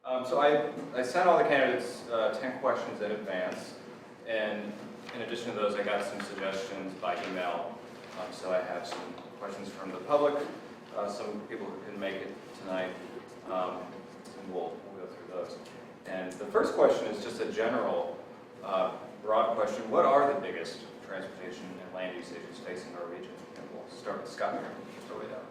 So I sent all the candidates 10 questions in advance, and in addition to those, I got some suggestions by email. So I have some questions from the public, some people who couldn't make it tonight, and we'll go through those. And the first question is just a general, broad question. What are the biggest transportation and land use issues facing our region? And we'll start with Scott here, just the way down.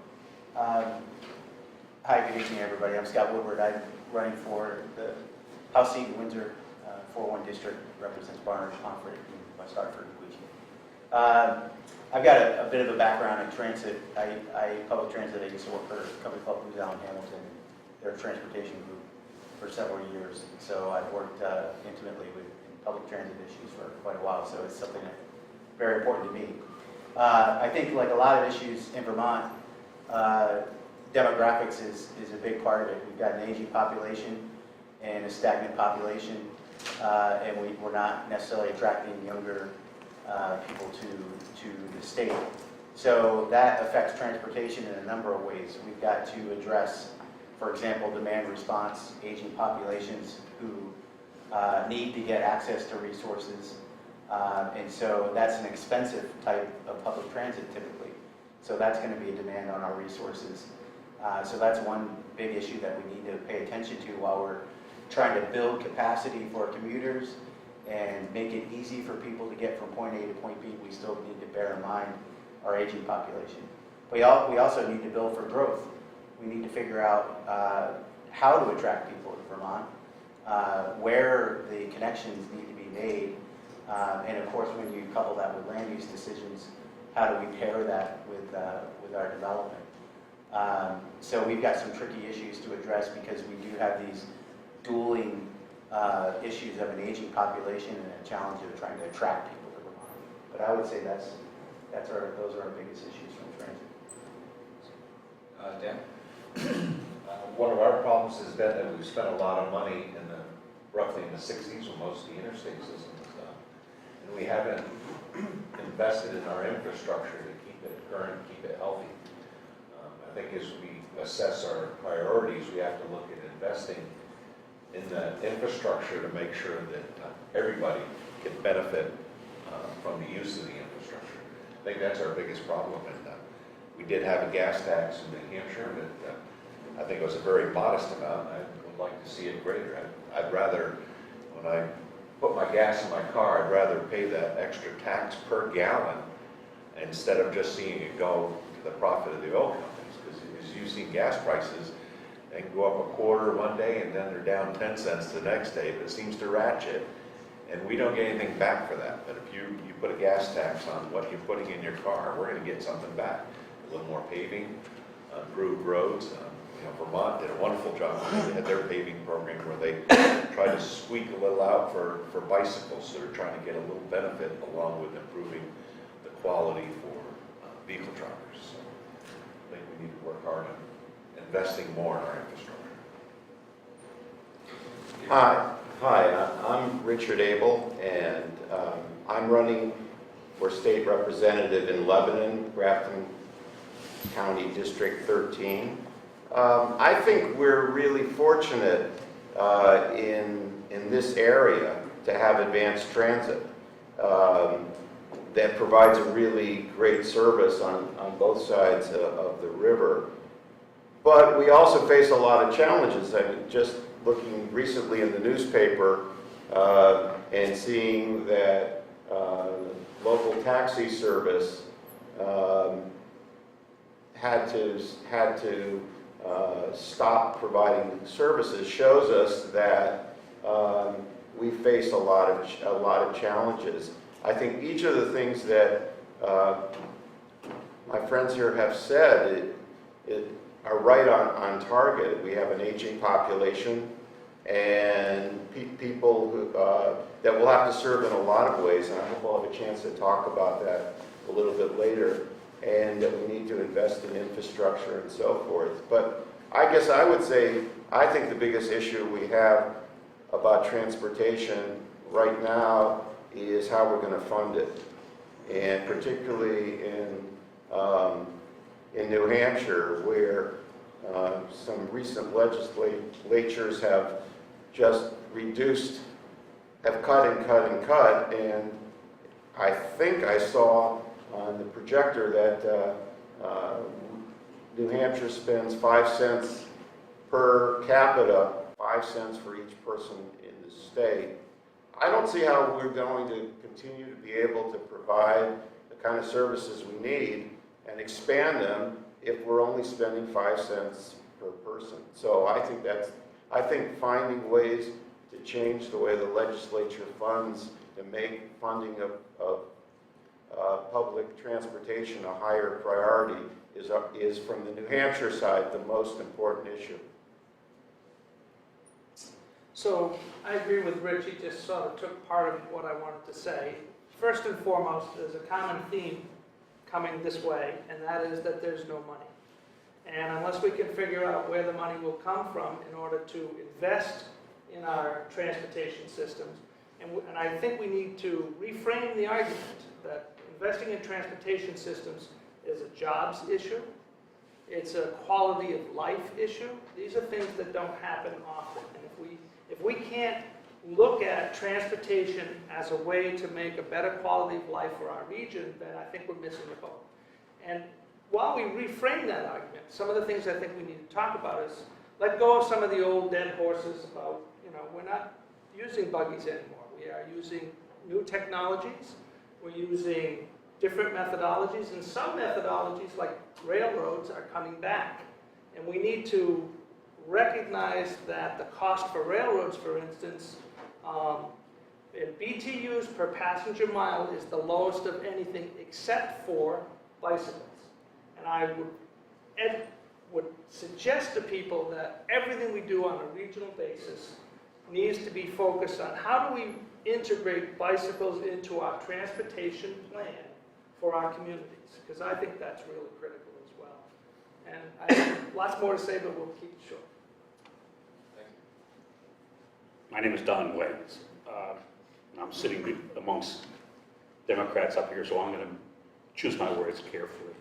Hi, good evening, everybody. I'm Scott Woodward. I'm running for the House seat in Windsor, 4-1 district, represents Barnard, Pomfret, and West Hartford, and Queechee. I've got a bit of a background in transit. I public transit. I used to work for a company called Booz Allen Hamilton, their transportation group, for several years. So I've worked intimately with public transit issues for quite a while. So it's something that's very important to me. I think, like a lot of issues in Vermont, demographics is a big part of it. We've got an aging population and a stagnant population, and we're not necessarily attracting younger people to the state. So that affects transportation in a number of ways. We've got to address, for example, demand response, aging populations who need to get access to resources, and so that's an expensive type of public transit typically. So that's going to be a demand on our resources. So that's one big issue that we need to pay attention to while we're trying to build capacity for commuters and make it easy for people to get from point A to point B. We still need to bear in mind our aging population. We also need to build for growth. We need to figure out how to attract people to Vermont, where the connections need to be made, and of course when you couple that with land use decisions, how do we pair that with our development? So we've got some tricky issues to address because we do have these dueling issues of an aging population and a challenge of trying to attract people to Vermont. But I would say those are our biggest issues from transit. Dan? One of our problems has been that we've spent a lot of money roughly in the 60s when most of the interstate system was done. And we haven't invested in our infrastructure to keep it current, keep it healthy. I think as we assess our priorities, we have to look at investing in the infrastructure to make sure that everybody can benefit from the use of the infrastructure. I think that's our biggest problem. And we did have a gas tax in New Hampshire, but I think it was a very modest amount. I would like to see it greater. I'd rather, when I put my gas in my car, I'd rather pay that extra tax per gallon instead of just seeing it go to the profit of the oil companies. Because as you've seen gas prices, they can go up a quarter one day and then they're down 10 cents the next day, but it seems to ratchet. And we don't get anything back for that. But if you put a gas tax on what you're putting in your car, we're going to get something back. A little more paving, improved roads. Vermont did a wonderful job. They had their paving program where they tried to squeak a little out for bicycles. So they're trying to get a little benefit along with improving the quality for vehicle drivers. So I think we need to work hard on investing more in our infrastructure. Hi, I'm Richard Abel, and I'm running for state representative in Lebanon, Grafton County District 13. I think we're really fortunate in this area to have advanced transit that provides a really great service on both sides of the river. But we also face a lot of challenges. I mean, just looking recently in the newspaper and seeing that local taxi service had to stop providing services shows us that we face a lot of challenges. I think each of the things that my friends here have said are right on target. We have an aging population and people who, that will have to serve in a lot of ways, and I hope we'll have a chance to talk about that a little bit later, and that we need to invest in infrastructure and so forth. But I guess I would say, I think the biggest issue we have about transportation right now is how we're going to fund it. And particularly in New Hampshire, where Some recent legislatures have just reduced, have cut and cut and cut, and I think I saw on the projector that New Hampshire spends 5 cents per capita, 5 cents for each person in the state. I don't see how we're going to continue to be able to provide the kind of services we need and expand them if we're only spending 5 cents per person. So I think finding ways to change the way the legislature funds, to make funding of public transportation a higher priority is from the New Hampshire side the most important issue. So I agree with Rich. He just sort of took part of what I wanted to say. First and foremost, there's a common theme coming this way, and that is that there's no money. And unless we can figure out where the money will come from in order to invest in our transportation systems, and I think we need to reframe the argument that investing in transportation systems is a jobs issue, it's a quality of life issue. These are things that don't happen often. And if we can't look at transportation as a way to make a better quality of life for our region, then I think we're missing the boat. And while we reframe that argument, some of the things I think we need to talk about is let go of some of the old dead horses about, we're not using buggies anymore. We are using new technologies. We're using different methodologies, and some methodologies like railroads are coming back. And we need to recognize that the cost for railroads, for instance, in BTUs per passenger mile is the lowest of anything except for bicycles. And I would suggest to people that everything we do on a regional basis needs to be focused on how do we integrate bicycles into our transportation plan for our communities, because I think that's really critical as well. And I have lots more to say, but we'll keep it short. My name is Don Waynes, and I'm sitting amongst Democrats up here, so I'm going to choose my words carefully.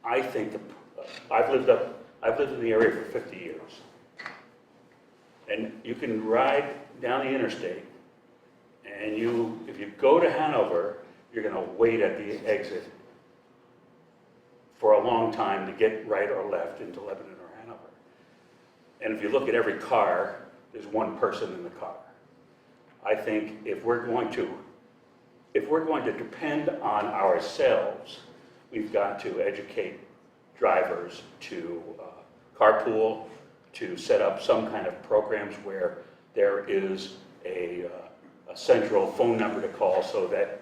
I think I've lived in the area for 50 years, and you can ride down the interstate, and if you go to Hanover, you're going to wait at the exit for a long time to get right or left into Lebanon or Hanover. And if you look at every car, there's one person in the car. I think if we're going to depend on ourselves, we've got to educate drivers to carpool, to set up some kind of programs where there is a central phone number to call so that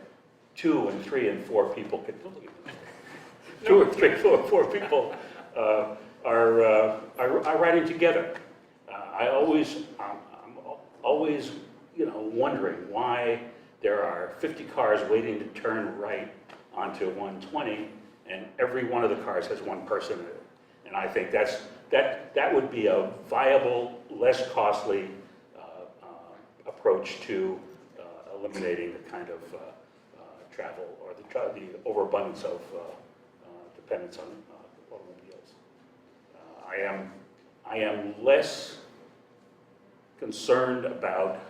2 and 3 and 4 people can, 2 or 3, 4 people are riding together. I'm always, wondering why there are 50 cars waiting to turn right onto 120, and every one of the cars has one person in it. And I think that would be a viable, less costly approach to eliminating the kind of travel or the overabundance of dependence on automobiles. I am less concerned about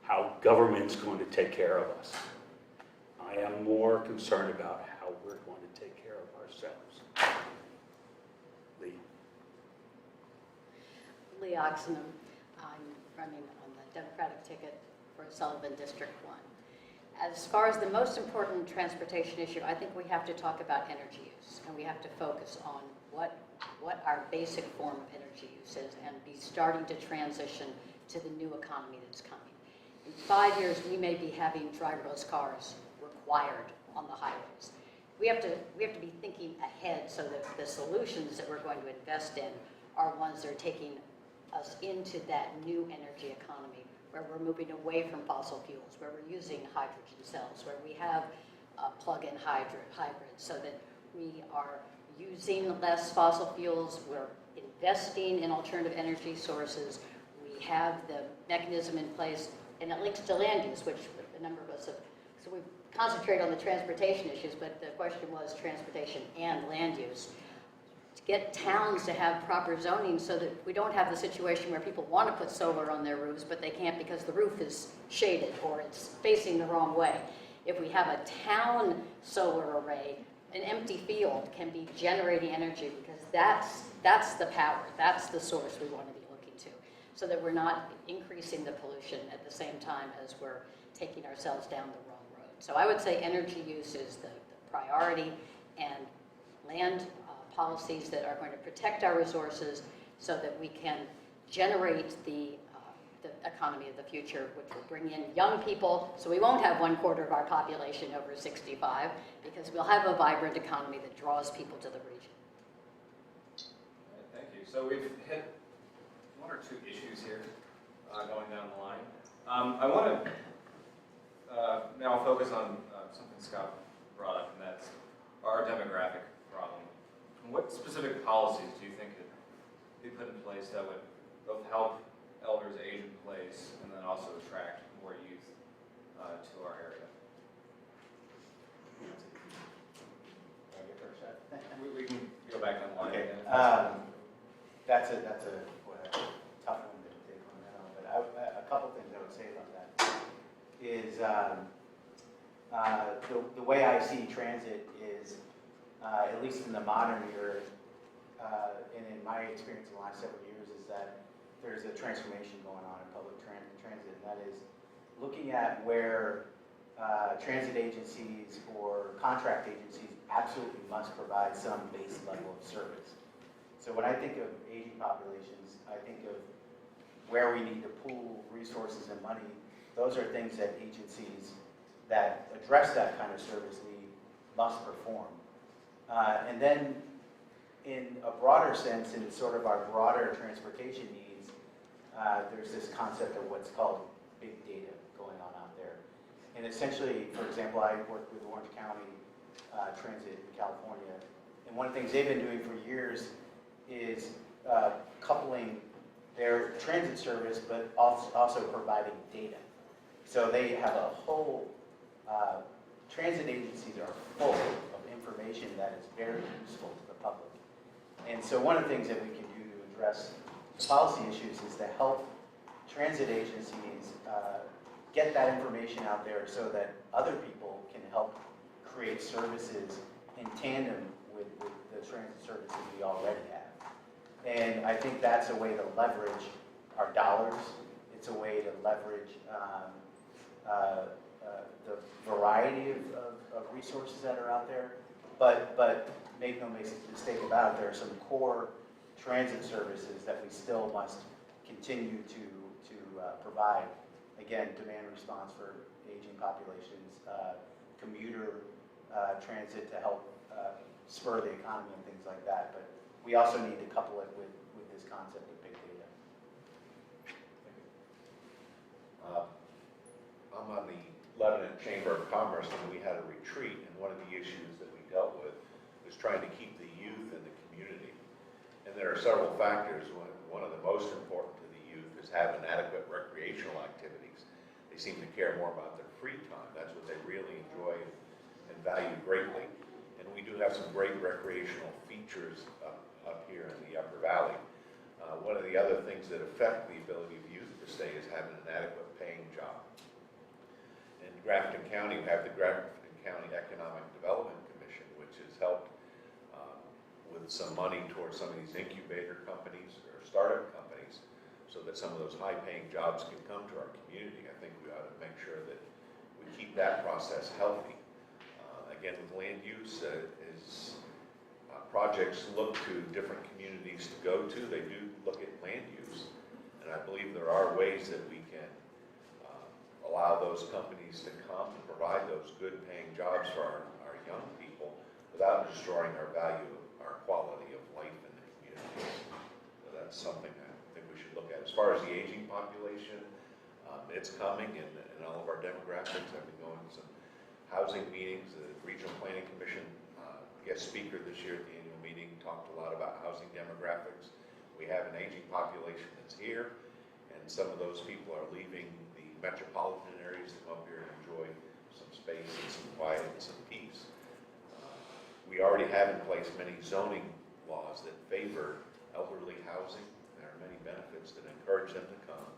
how government's going to take care of us. I am more concerned about how we're going to take care of ourselves. Lee Oxenham. I'm running on the Democratic ticket for Sullivan District 1. As far as the most important transportation issue, I think we have to talk about energy use, and we have to focus on what our basic form of energy use is and be starting to transition to the new economy that's coming. In 5 years, we may be having driverless cars required on the highways. We have to be thinking ahead so that the solutions that we're going to invest in are ones that are taking us into that new energy economy, where we're moving away from fossil fuels, where we're using hydrogen cells, where we have plug-in hybrids, so that we are using less fossil fuels, we're investing in alternative energy sources, we have the mechanism in place, and it links to land use, which a number of us have. So we've concentrated on the transportation issues, but the question was transportation and land use. to get towns to have proper zoning so that we don't have the situation where people want to put solar on their roofs, but they can't because the roof is shaded or it's facing the wrong way. If we have a town solar array, an empty field can be generating energy because that's the power, that's the source we want to be looking to, so that we're not increasing the pollution at the same time as we're taking ourselves down the wrong road. So I would say energy use is the priority, and land policies that are going to protect our resources so that we can generate the economy of the future, which will bring in young people, so we won't have 1/4 of our population over 65, because we'll have a vibrant economy that draws people to the region. Thank you. So we've hit one or two issues here going down the line. I want to now focus on something Scott brought up, and that's our demographic problem. What specific policies do you think could be put in place that would both help elders age in place and then also attract more youth to our area? Can I get first shot? We can go back on the line Okay, again. that's a tough one to take on now, but a couple things I would say about that is the way I see transit is, at least in the modern era, and in my experience in the last several years, is that there's a transformation going on in public transit, and that is looking at where transit agencies or contract agencies absolutely must provide some base level of service. So when I think of aging populations, I think of where we need to pool resources and money. Those are things that agencies that address that kind of service need must perform. And then in a broader sense, in sort of our broader transportation needs, there's this concept of what's called big data going on out there. And essentially, for example, I work with Orange County Transit in California, and one of the things they've been doing for years is coupling their transit service, but also providing data. So they have a whole, transit agencies are full of information that is very useful to the public. And so one of the things that we can do to address policy issues is to help transit agencies get that information out there so that other people can help create services in tandem with the transit services we already have. And I think that's a way to leverage our dollars. It's a way to leverage the variety of resources that are out there. But make no mistake about it, there are some core transit services that we still must continue to provide. Again, demand response for aging populations, commuter transit to help spur the economy and things like that. But we also need to couple it with this concept of big data. I'm on the Lebanon Chamber of Commerce, and we had a retreat, and one of the issues that we dealt with was trying to keep the youth in the community. And there are several factors. One of the most important to the youth is having adequate recreational activities. They seem to care more about their free time. That's what they really enjoy and value greatly. And we do have some great recreational features up here in the Upper Valley. One of the other things that affect the ability of youth to stay is having an adequate paying job. In Grafton County, we have the Grafton County Economic Development Commission, which has helped with some money towards some of these incubator companies or startup companies so that some of those high-paying jobs can come to our community. I think we ought to make sure that we keep that process healthy. Again, with land use, as projects look to different communities to go to, they do look at land use. And I believe there are ways that we can allow those companies to come and provide those good paying jobs for our young people without destroying our value, our quality of life in the community. So that's something I think we should look at. As far as the aging population, it's coming, and all of our demographics. I've been going to some housing meetings. The Regional Planning Commission guest speaker this year at the annual meeting talked a lot about housing demographics. We have an aging population that's here, and some of those people are leaving the metropolitan areas to come up here and enjoy some space and some quiet and some peace. We already have in place many zoning laws that favor elderly housing. There are many benefits that encourage them to come.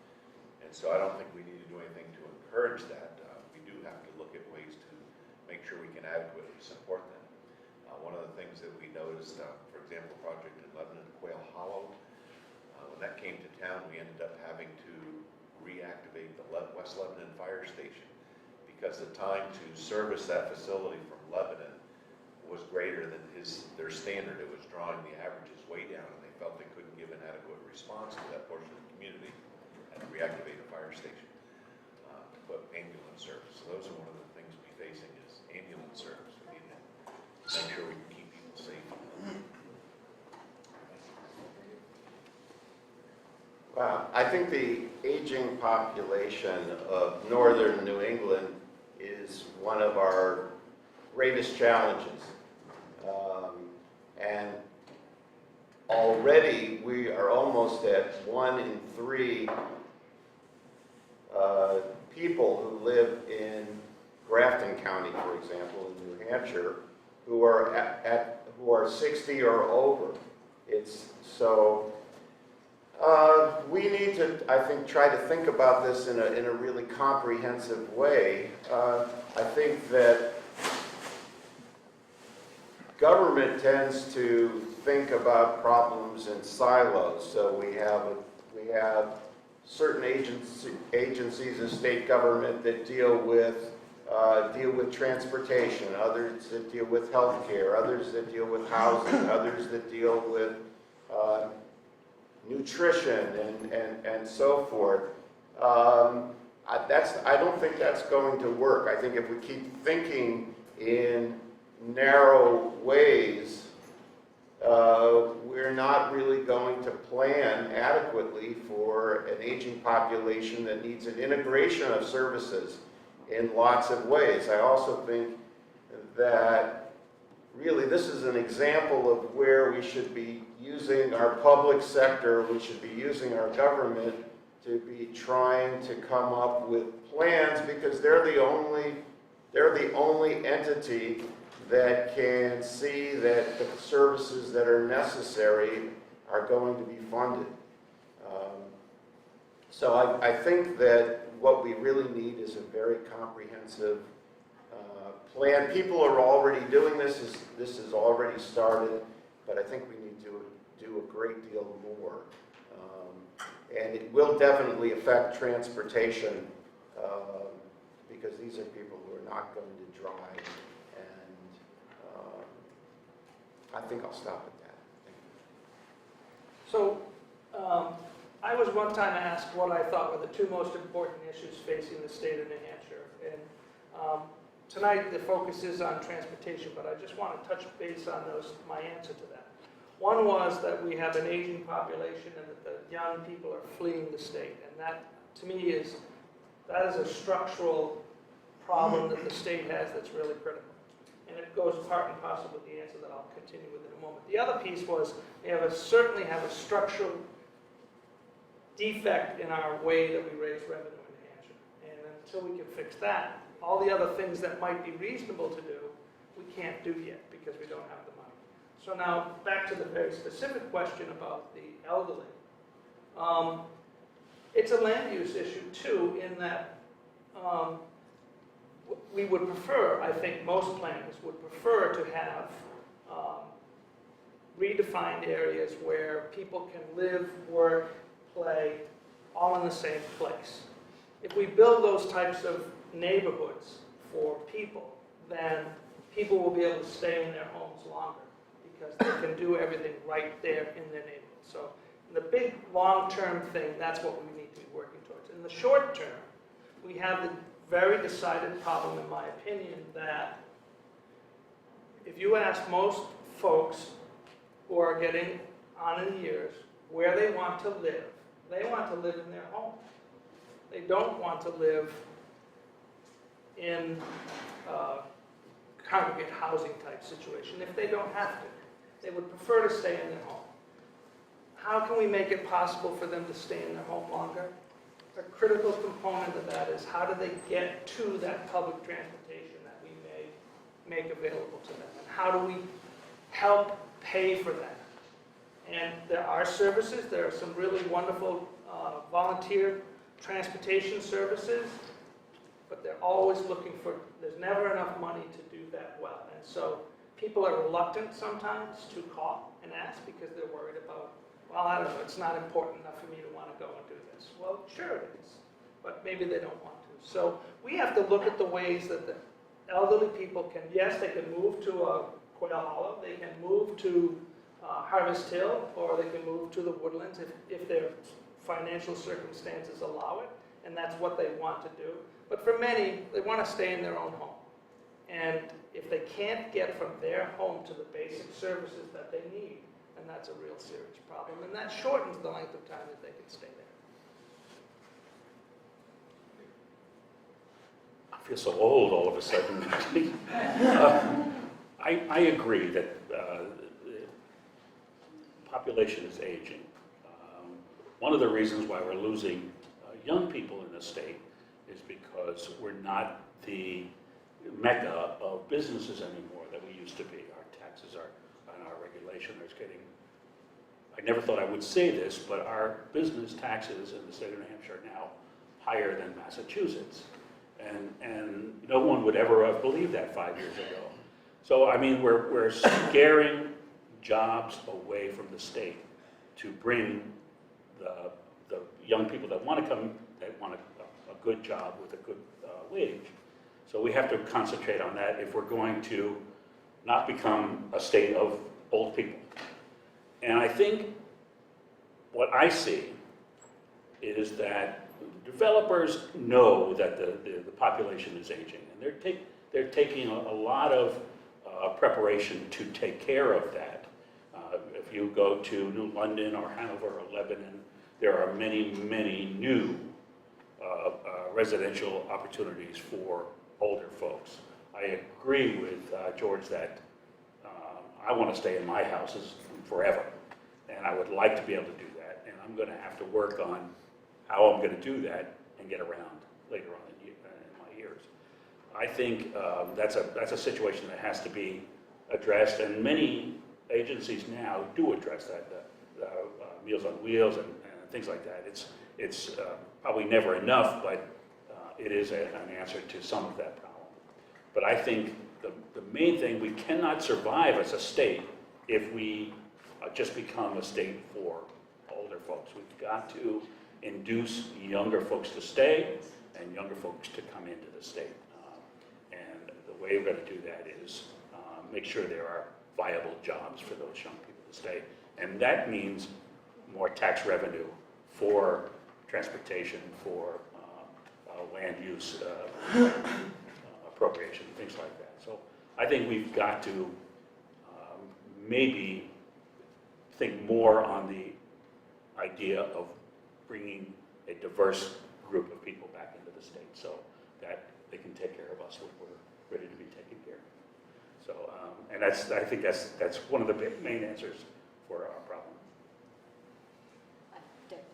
And so I don't think we need to do anything to encourage that. We do have to look at ways to make sure we can adequately support them. One of the things that we noticed, for example, project in Lebanon, Quail Hollow, when that came to town, we ended up having to reactivate the West Lebanon Fire Station because the time to service that facility from Lebanon was greater than their standard. It was drawing the averages way down, and they felt they couldn't give an adequate response to that portion of the community and reactivate a fire station to put ambulance service. So those are one of the things we're facing is ambulance service. We need to make sure we can keep people safe. Wow, I think the aging population of northern New England is one of our greatest challenges. And already we are almost at 1 in 3 people who live in Grafton County, for example, in New Hampshire, who are 60 or over. It's so. We need to, I think, try to think about this in a really comprehensive way. I think that government tends to think about problems in silos. So we have certain agencies of state government that deal with transportation, others that deal with healthcare, others that deal with housing, others that deal with nutrition and so forth. I don't think that's going to work. I think if we keep thinking in narrow ways, we're not really going to plan adequately for an aging population that needs an integration of services in lots of ways. I also think that really this is an example of where we should be using our public sector, we should be using our government to be trying to come up with plans, because they're the only entity that can see that the services that are necessary are going to be funded. So I think that what we really need is a very comprehensive plan. People are already doing this. This has already started, but I think we need to do a great deal more. And it will definitely affect transportation because these are people who are not going to drive. And I think I'll stop at that. Thank you. So I was one time asked what I thought were the 2 most important issues facing the state of New Hampshire. And tonight the focus is on transportation, but I just want to touch base on my answer to that. One was that we have an aging population and that the young people are fleeing the state. And that, to me, is a structural problem that the state has that's really critical. And it goes part and parcel with the answer that I'll continue with in a moment. The other piece was we certainly have a structural defect in our way that we raise revenue in New Hampshire. And until we can fix that, all the other things that might be reasonable to do, we can't do yet because we don't have the money. So now, back to the very specific question about the elderly. It's a land use issue, too, in that we would prefer, I think most planners would prefer to have redefined areas where people can live, work, play, all in the same place. If we build those types of neighborhoods for people, then people will be able to stay in their homes longer because they can do everything right there in their neighborhood. So in the big long-term thing, that's what we need to be working towards. In the short term, we have the very decided problem, in my opinion, that if you ask most folks who are getting on in years where they want to live, they want to live in their home. They don't want to live in a congregate housing type situation if they don't have to. They would prefer to stay in their home. How can we make it possible for them to stay in their home longer? A critical component of that is how do they get to that public transportation that we may make available to them? And how do we help pay for that? And there are services, there are some really wonderful volunteer transportation services, but they're always looking for, there's never enough money to do that well. And so people are reluctant sometimes to call and ask because they're worried about, well, I don't know, it's not important enough for me to want to go and do this. Well, sure it is, but maybe they don't want to. So we have to look at the ways that the elderly people can, yes, they can move to Quail Hollow, they can move to Harvest Hill, or they can move to the Woodlands if their financial circumstances allow it, and that's what they want to do. But for many, they want to stay in their own home. And if they can't get from their home to the basic services that they need, then that's a real serious problem. And that shortens the length of time that they can stay there. I feel so old all of a sudden. I agree that the population is aging. One of the reasons why we're losing young people in the state is because we're not the mecca of businesses anymore that we used to be. Our taxes are, and our regulation is getting, I never thought I would say this, but our business taxes in the state of New Hampshire are now higher than Massachusetts. And no one would ever have believed that 5 years ago. So, I mean, we're scaring jobs away from the state to bring the young people that want to come, that want a good job with a good wage. So we have to concentrate on that if we're going to not become a state of old people. And I think what I see is that developers know that the population is aging, and they're taking a lot of preparation to take care of that. If you go to New London or Hanover or Lebanon, there are many, many new residential opportunities for older folks. I agree with George that I want to stay in my houses forever, and I would like to be able to do that, and I'm going to have to work on how I'm going to do that and get around later on in my years. I think that's a situation that has to be addressed, and many agencies now do address that, Meals on Wheels and things like that. It's probably never enough, but it is an answer to some of that problem. But I think the main thing, we cannot survive as a state if we just become a state for older folks. We've got to induce younger folks to stay and younger folks to come into the state. And the way we're going to do that is make sure there are viable jobs for those young people to stay. And that means more tax revenue for transportation, for land use appropriation, things like that. So I think we've got to maybe think more on the idea of bringing a diverse group of people back into the state so that they can take care of us when we're ready to be taken care of. So, and I think that's one of the main answers for our problem. I'm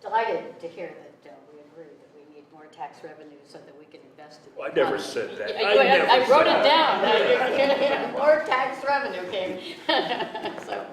delighted to hear that we agree that we need more tax revenue so that we can invest in the Well, I never economy. said that. I wrote it down. More tax revenue came. So,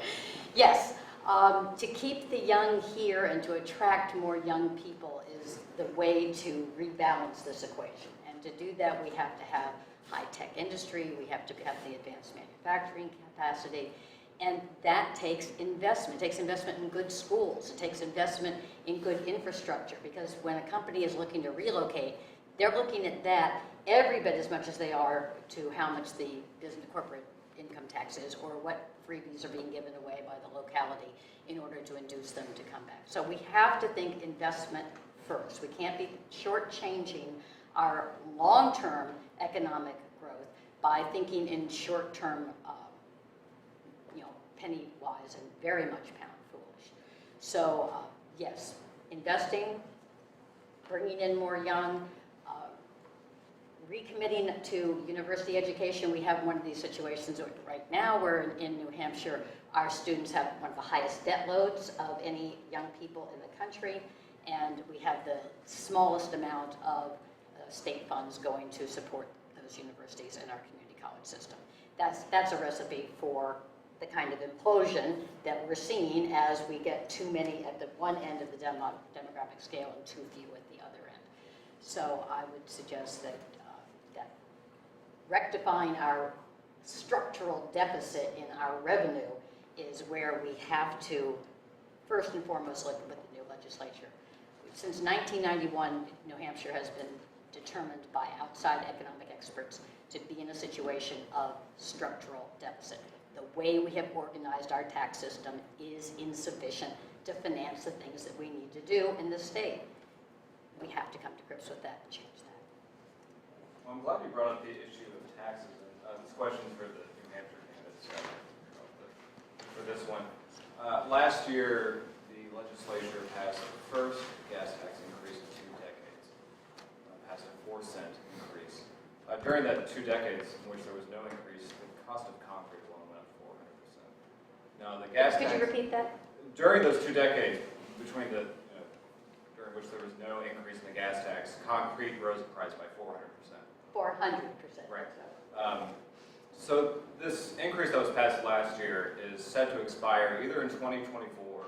yes, to keep the young here and to attract more young people is the way to rebalance this equation. And to do that, we have to have high-tech industry, we have to have the advanced manufacturing capacity, and that takes investment. It takes investment in good schools. It takes investment in good infrastructure, because when a company is looking to relocate, they're looking at that every bit as much as they are to how much the business corporate income tax is or what freebies are being given away by the locality in order to induce them to come back. So we have to think investment first. We can't be shortchanging our long-term economic growth by thinking in short-term, penny wise and very much pound foolish. So yes, investing, bringing in more young, recommitting to university education. We have one of these situations right now where in New Hampshire, our students have one of the highest debt loads of any young people in the country, and we have the smallest amount of state funds going to support those universities in our community college system. That's a recipe for the kind of implosion that we're seeing as we get too many at the one end of the demographic scale and too few at the other end. So I would suggest that, that rectifying our structural deficit in our revenue is where we have to, first and foremost, look with the new legislature. Since 1991, New Hampshire has been determined by outside economic experts to be in a situation of structural deficit. The way we have organized our tax system is insufficient to finance the things that we need to do in the state. We have to come to grips with that and change that. Well, I'm glad you brought up the issue of taxes, and this question for the New Hampshire candidates. For this one, last year the legislature passed the first gas tax increase in 2 decades. Passed a 4-cent increase. During that 2 decades in which there was no increase, the cost of concrete alone went up 400%. Now the gas tax. Could you repeat that? During those 2 decades, between the during which there was no increase in the gas tax, concrete rose in price by 400%. 400%. Right. So this increase that was passed last year is set to expire either in 2024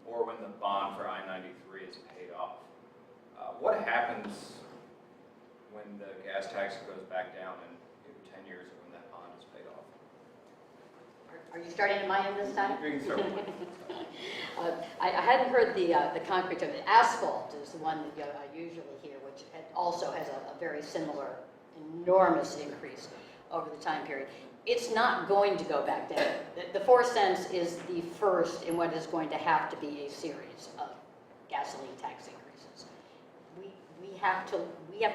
or when the bond for I-93 is paid off. What happens when the gas tax goes back down in 10 years when that bond is paid off? Are you starting at my end this time? You can start with mine. I hadn't heard the concrete term. The asphalt is the one that I usually hear, which also has a very similar, enormous increase over the time period. It's not going to go back down. The 4 cents is the first in what is going to have to be a series of gasoline tax increases. We have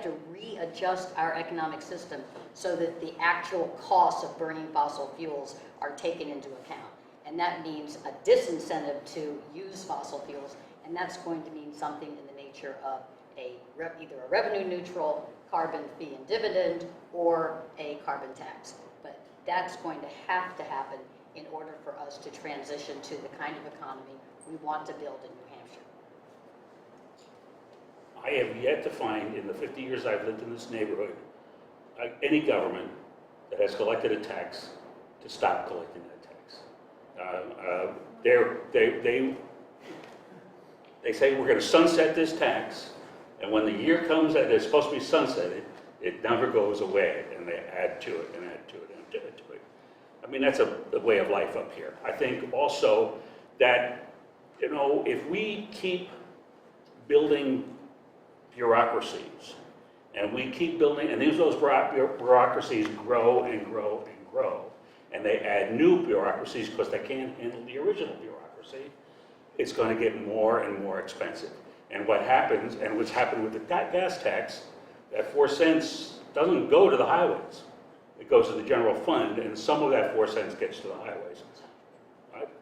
to readjust our economic system so that the actual costs of burning fossil fuels are taken into account. And that means a disincentive to use fossil fuels, and that's going to mean something in the nature of either a revenue neutral carbon fee and dividend or a carbon tax. But that's going to happen in order for us to transition to the kind of economy we want to build in New Hampshire. I have yet to find, in the 50 years I've lived in this neighborhood, any government that has collected a tax to stop collecting that tax. They say we're going to sunset this tax, and when the year comes that it's supposed to be sunsetted, it never goes away, and they add to it and add to it and add to it. I mean, that's the way of life up here. I think also that, you know, if we keep building bureaucracies, and we keep building, and those bureaucracies grow and grow and grow, and they add new bureaucracies because they can't handle the original bureaucracy, it's going to get more and more expensive. And what happens, and what's happened with the gas tax, that 4 cents doesn't go to the highways. It goes to the general fund, and some of that 4 cents gets to the highways.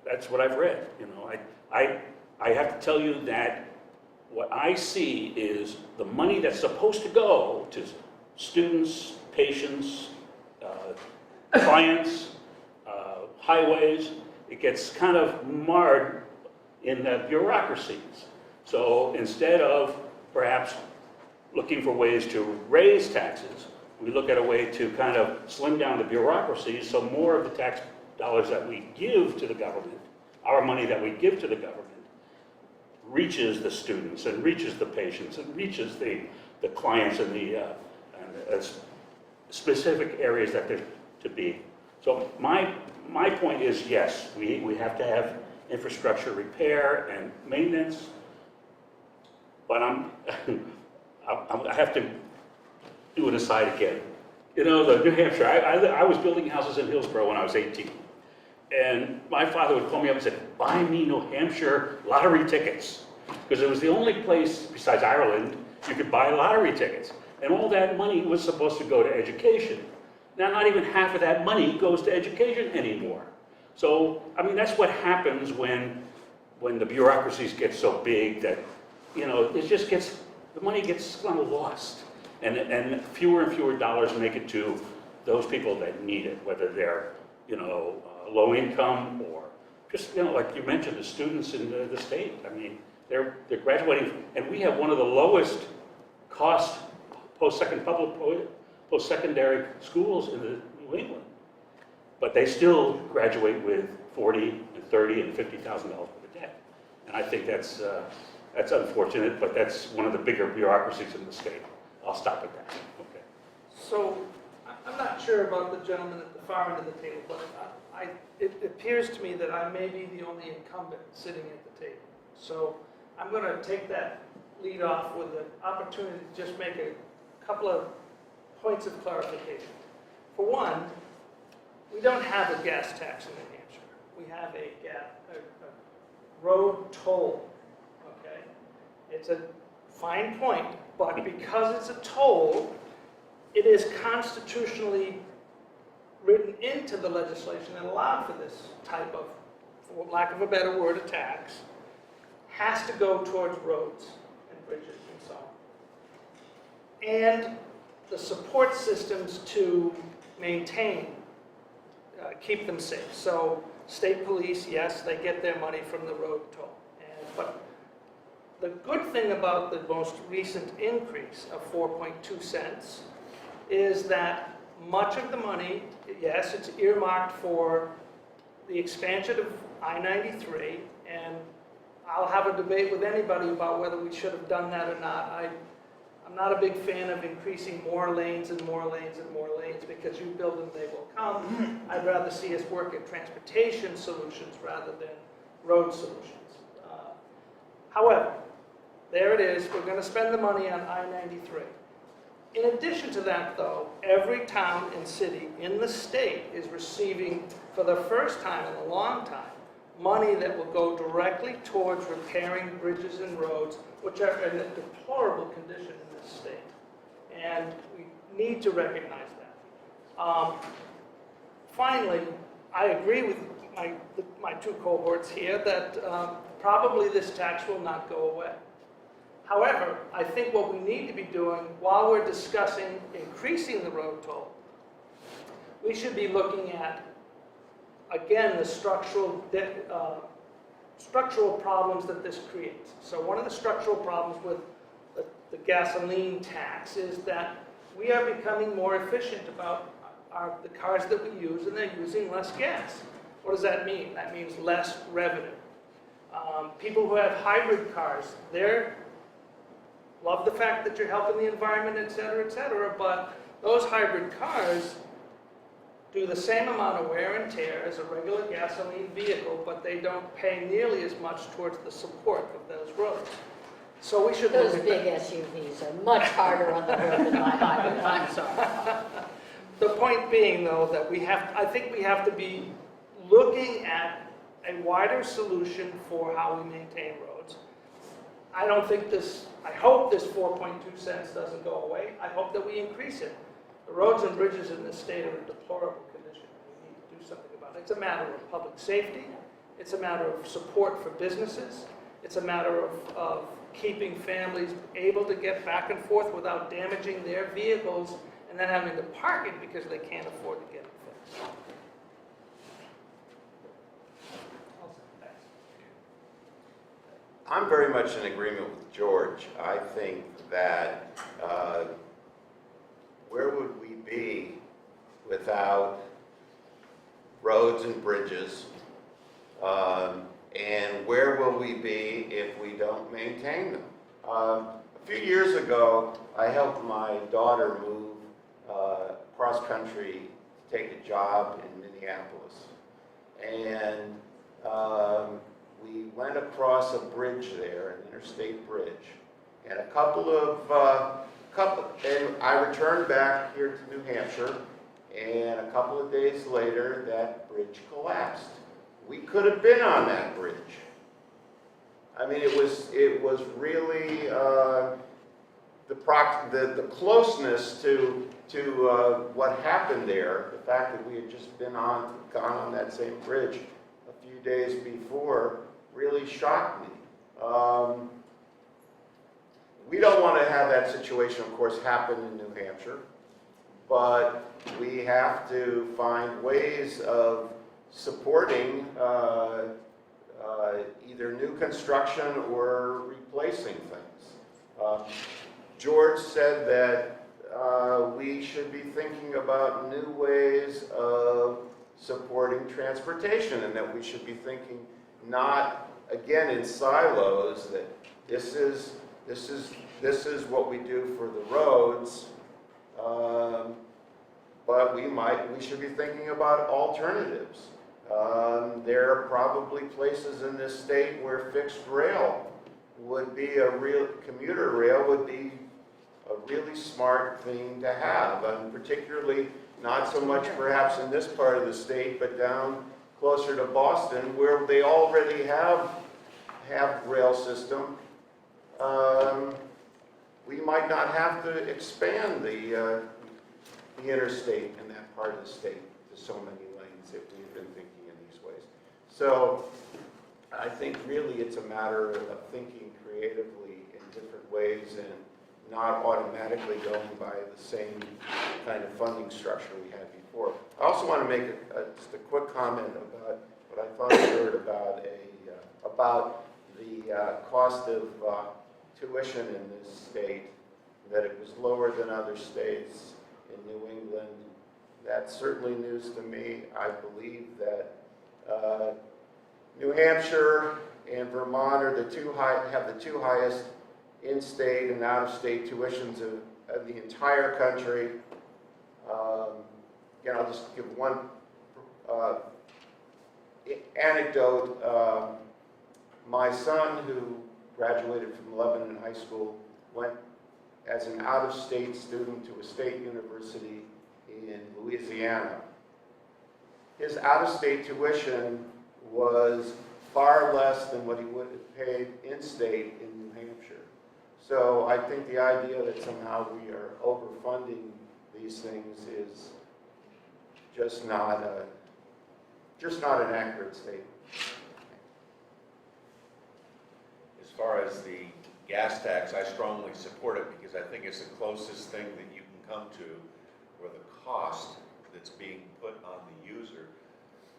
That's what I've read. You know, I have to tell you that what I see is the money that's supposed to go to students, patients, clients, highways, it gets kind of marred in the bureaucracies. So instead of perhaps looking for ways to raise taxes, we look at a way to kind of slim down the bureaucracies so more of the tax dollars that we give to the government, our money that we give to the government, reaches the students and reaches the patients and reaches the clients and the specific areas that they're to be. So my point is, yes, we have to have infrastructure repair and maintenance, but I have to do an aside again. You know, the New Hampshire, I was building houses in Hillsborough when I was 18. And my father would call me up and say, buy me New Hampshire lottery tickets. Because it was the only place, besides Ireland, you could buy lottery tickets. And all that money was supposed to go to education. Now, not even half of that money goes to education anymore. So, I mean, that's what happens when the bureaucracies get so big that, you know, it just gets, the money gets kind of lost. And fewer and fewer dollars make it to those people that need it, whether they're, you know, low income or just, you know, like you mentioned, the students in the state. I mean, they're graduating, and we have one of the lowest cost post-secondary schools in New England. but they still graduate with $40 and $30 and $50,000 worth of debt. And I think that's unfortunate, but that's one of the bigger bureaucracies in the state. I'll stop at that. Okay. So, I'm not sure about the gentleman at the far end of the table, but it appears to me that I may be the only incumbent sitting at the table. So, I'm going to take that lead off with an opportunity to just make a couple of points of clarification. For one, we don't have a gas tax in New Hampshire. We have a road toll, okay? It's a fine point, but because it's a toll, it is constitutionally written into the legislation and allowed for this type of, for lack of a better word, a tax, has to go towards roads and bridges and so on. And the support systems to maintain, keep them safe. So state police, yes, they get their money from the road toll. But the good thing about the most recent increase of 4.2 cents is that much of the money, yes, it's earmarked for the expansion of I-93, and I'll have a debate with anybody about whether we should have done that or not. I'm not a big fan of increasing more lanes and more lanes and more lanes, because you build them, they will come. I'd rather see us work at transportation solutions rather than road solutions. However, there it is. We're going to spend the money on I-93. In addition to that, though, every town and city in the state is receiving, for the first time in a long time, money that will go directly towards repairing bridges and roads, which are in a deplorable condition in this state. And we need to recognize that. Finally, I agree with my two cohorts here that probably this tax will not go away. However, I think what we need to be doing while we're discussing increasing the road toll, we should be looking at, again, the structural problems that this creates. So one of the structural problems with the gasoline tax is that we are becoming more efficient about the cars that we use, and they're using less gas. What does that mean? That means less revenue. People who have hybrid cars, they're love the fact that you're helping the environment, et cetera, but those hybrid cars do the same amount of wear and tear as a regular gasoline vehicle, but they don't pay nearly as much towards the support of those roads. So we should Those look big at SUVs are much harder on the road than my hybrid, I'm sorry. the point being, though, that I think we have to be looking at a wider solution for how we maintain roads. I hope this 4.2 cents doesn't go away. I hope that we increase it. The roads and bridges in this state are in deplorable condition. We need to do something about it. It's a matter of public safety. It's a matter of support for businesses. It's a matter of keeping families able to get back and forth without damaging their vehicles and then having to park it because they can't afford to get it fixed. I'm very much in agreement with George. I think that where would we be without roads and bridges? And where will we be if we don't maintain them? A few years ago, I helped my daughter move cross country to take a job in Minneapolis. And we went across a bridge there, an interstate bridge, and and I returned back here to New Hampshire, and a couple of days later, that bridge collapsed. We could have been on that bridge. I mean, it was really the closeness to what happened there. The fact that we had just gone on that same bridge a few days before really shocked me. We don't want to have that situation, of course, happen in New Hampshire, but we have to find ways of supporting either new construction or replacing things. George said that we should be thinking about new ways of supporting transportation, and that we should be thinking not, again, in silos, that this is what we do for the roads, but we should be thinking about alternatives. There are probably places in this state where fixed rail would be commuter rail would be a really smart thing to have, and particularly not so much perhaps in this part of the state, but down closer to Boston, where they already have rail system. We might not have to expand the interstate in that part of the state to so many lanes if we've been thinking in these ways. So I think really it's a matter of thinking creatively in different ways and not automatically going by the same kind of funding structure we had before. I also want to make just a quick comment about what I thought I heard about the cost of tuition in this state, that it was lower than other states in New England. That's certainly news to me. I believe that New Hampshire and Vermont are have the two highest in-state and out-of-state tuitions of the entire country. Again, I'll just give one anecdote. My son, who graduated from Lebanon High School, went as an out-of-state student to a state university in Louisiana. His out-of-state tuition was far less than what he would have paid in-state in New Hampshire. So I think the idea that somehow we are overfunding these things is just not an accurate statement. As far as the gas tax, I strongly support it because I think it's the closest thing that you can come to where the cost that's being put on the user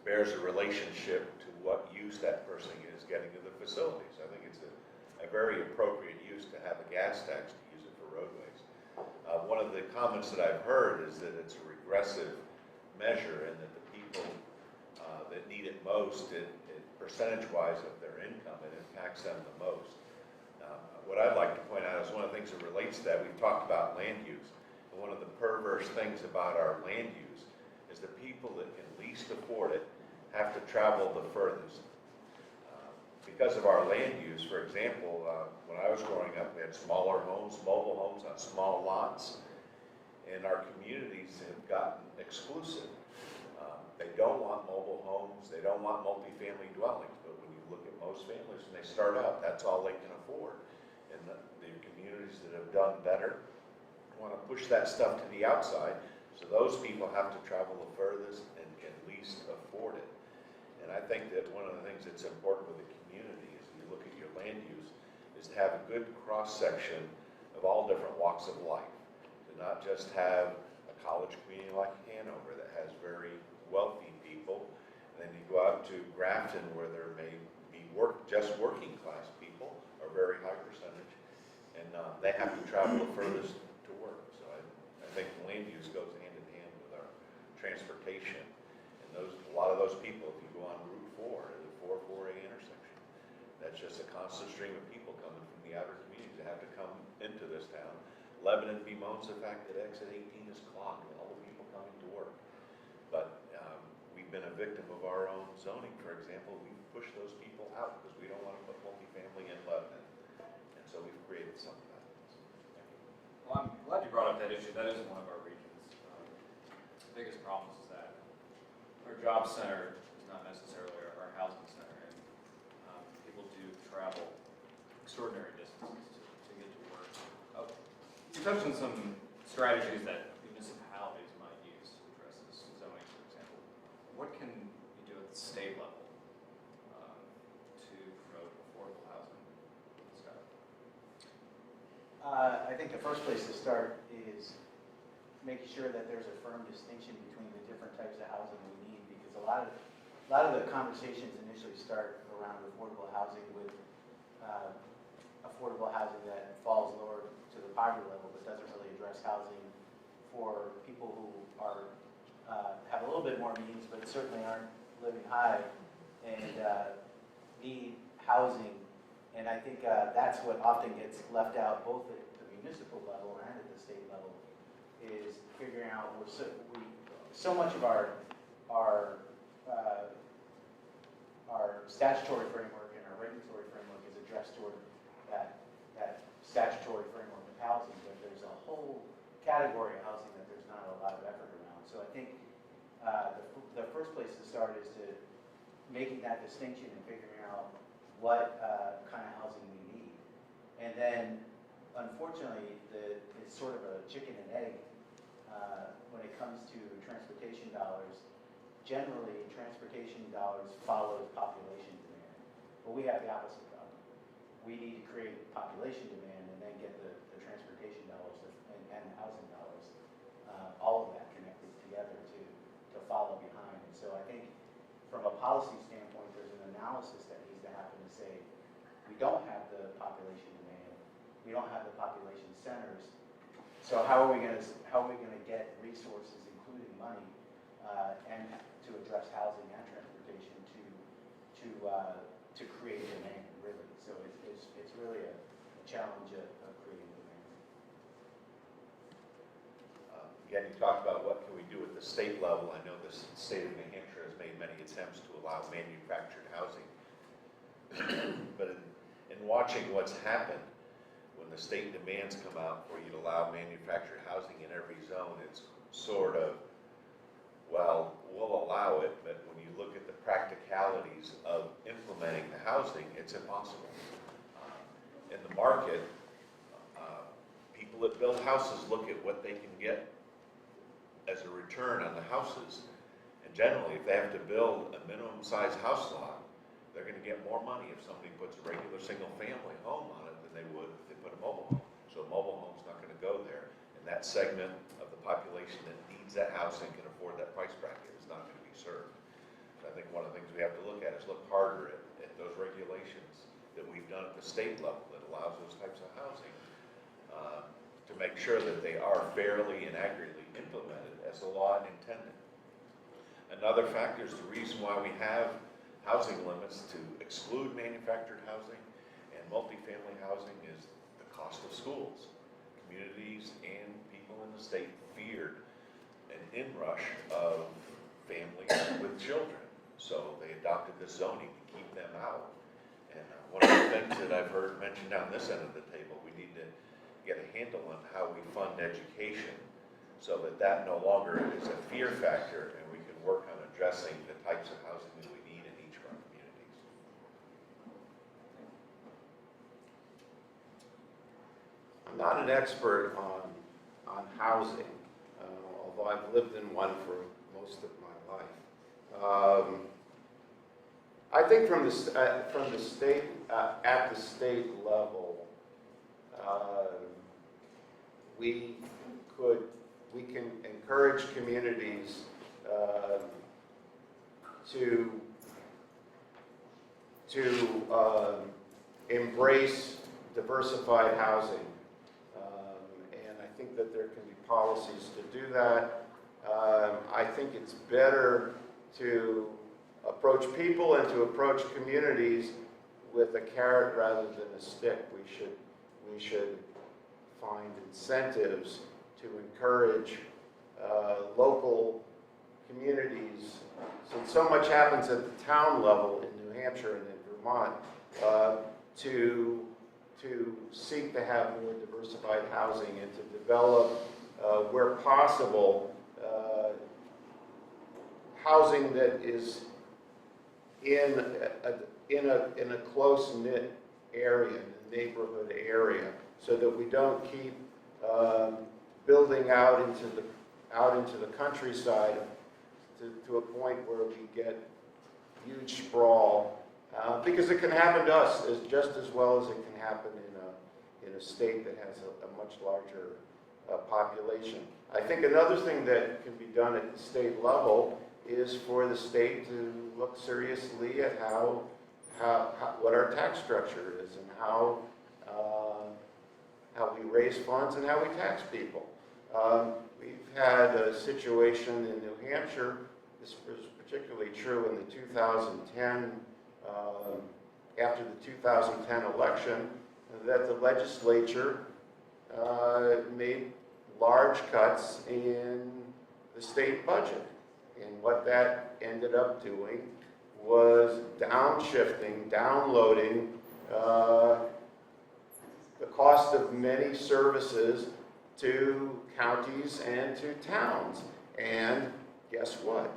bears a relationship to what use that person is getting to the facilities. I think it's a very appropriate use to have a gas tax to use it for roadways. One of the comments that I've heard is that it's a regressive measure and that the people that need it most, percentage-wise of their income, it impacts them the most. What I'd like to point out is one of the things that relates to that, we've talked about land use. And one of the perverse things about our land use is the people that can least afford it have to travel the furthest. Because of our land use, for example, when I was growing up, we had smaller homes, mobile homes on small lots, and our communities have gotten exclusive. They don't want mobile homes, they don't want multifamily dwellings, but when you look at most families, when they start out, that's all they can afford. And the communities that have done better want to push that stuff to the outside, so those people have to travel the furthest and can least afford it. And I think that one of the things that's important with the community is when you look at your land use, is to have a good cross-section of all different walks of life. To not just have a college community like Hanover that has very wealthy people, and then you go out to Grafton where there may be just working class people, a very high percentage, and they have to travel the furthest to work. So I think land use goes hand in hand with our transportation. And a lot of those people, if you go on Route 4, the 448 intersection, that's just a constant stream of people coming from the outer communities that have to come into this town. Lebanon bemoans the fact that exit 18 is clogged with all the people coming to work. But we've been a victim of our own zoning. For example, we push those people out because we don't want to put multifamily in Lebanon. And so we've created some of that. Well, I'm glad you brought up that issue. That isn't one of our regions. The biggest problem is that our job center is not necessarily our housing center, and people do travel extraordinary distances to get to work. You touched on some strategies that municipalities might use to address this zoning, for example. What can you do at the state level to promote affordable housing? Scott? I think the first place to start is making sure that there's a firm distinction between the different types of housing we need, because a lot of the conversations initially start around affordable housing with affordable housing that falls lower to the poverty level but doesn't really address housing for people who are have a little bit more means, but certainly aren't living high and need housing. And I think that's what often gets left out, both at the municipal level and at the state level, is figuring out, so much of our statutory framework and our regulatory framework is addressed toward that statutory framework of housing, but there's a whole category of housing that there's not a lot of effort around. So I think the first place to start is to making that distinction and figuring out what kind of housing we need. And then, unfortunately, it's sort of a chicken and egg when it comes to transportation dollars. Generally, transportation dollars follows population demand. But we have the opposite problem. We need to create population demand and then get the transportation dollars and housing dollars, all of that connected together to follow behind. And so I think from a policy standpoint, there's an analysis that needs to happen to say, we don't have the population demand, we don't have the population centers, so how are we going to get resources, including money, and to address housing and transportation to create demand, really. So it's really a challenge of creating demand. Again, you talked about what can we do at the state level. I know the state of New Hampshire has made many attempts to allow manufactured housing. But in watching what's happened, when the state demands come out for you to allow manufactured housing in every zone, it's sort of, well, we'll allow it, but when you look at the practicalities of implementing the housing, it's impossible. In the market, people that build houses look at what they can get as a return on the houses. And generally, if they have to build a minimum size house lot, they're going to get more money if somebody puts a regular single-family home on it than they would if they put a mobile home. So a mobile home's not going to go there. And that segment of the population that needs that housing, can afford that price bracket, is not going to be served. So I think one of the things we have to look at is look harder at those regulations that we've done at the state level that allows those types of housing to make sure that they are fairly and accurately implemented as the law intended. Another factor is the reason why we have housing limits to exclude manufactured housing and multifamily housing is the cost of schools. Communities and people in the state feared an inrush of families with children. So they adopted this zoning to keep them out. And one of the things that I've heard mentioned down this end of the table, we need to get a handle on how we fund education so that that no longer is a fear factor and we can work on addressing the types of housing that we need in each of our communities. I'm not an expert on housing, although I've lived in one for most of my life. I think from the state at the state level, we can encourage communities to embrace diversified housing. And I think that there can be policies to do that. I think it's better to approach people and to approach communities with a carrot rather than a stick. We should find incentives to encourage local communities. Since so much happens at the town level in New Hampshire and in Vermont, to seek to have more diversified housing and to develop, where possible, housing that is in a close-knit area, in a neighborhood area, so that we don't keep building out into the countryside to a point where we get huge sprawl, because it can happen to us just as well as it can happen in a state that has a much larger population. I think another thing that can be done at the state level is for the state to look seriously at what our tax structure is and how we raise funds and how we tax people. We've had a situation in New Hampshire, this was particularly true in the 2010, after the 2010 election, that the legislature made large cuts in the state budget. And what that ended up doing was downshifting, downloading the cost of many services to counties and to towns. And guess what?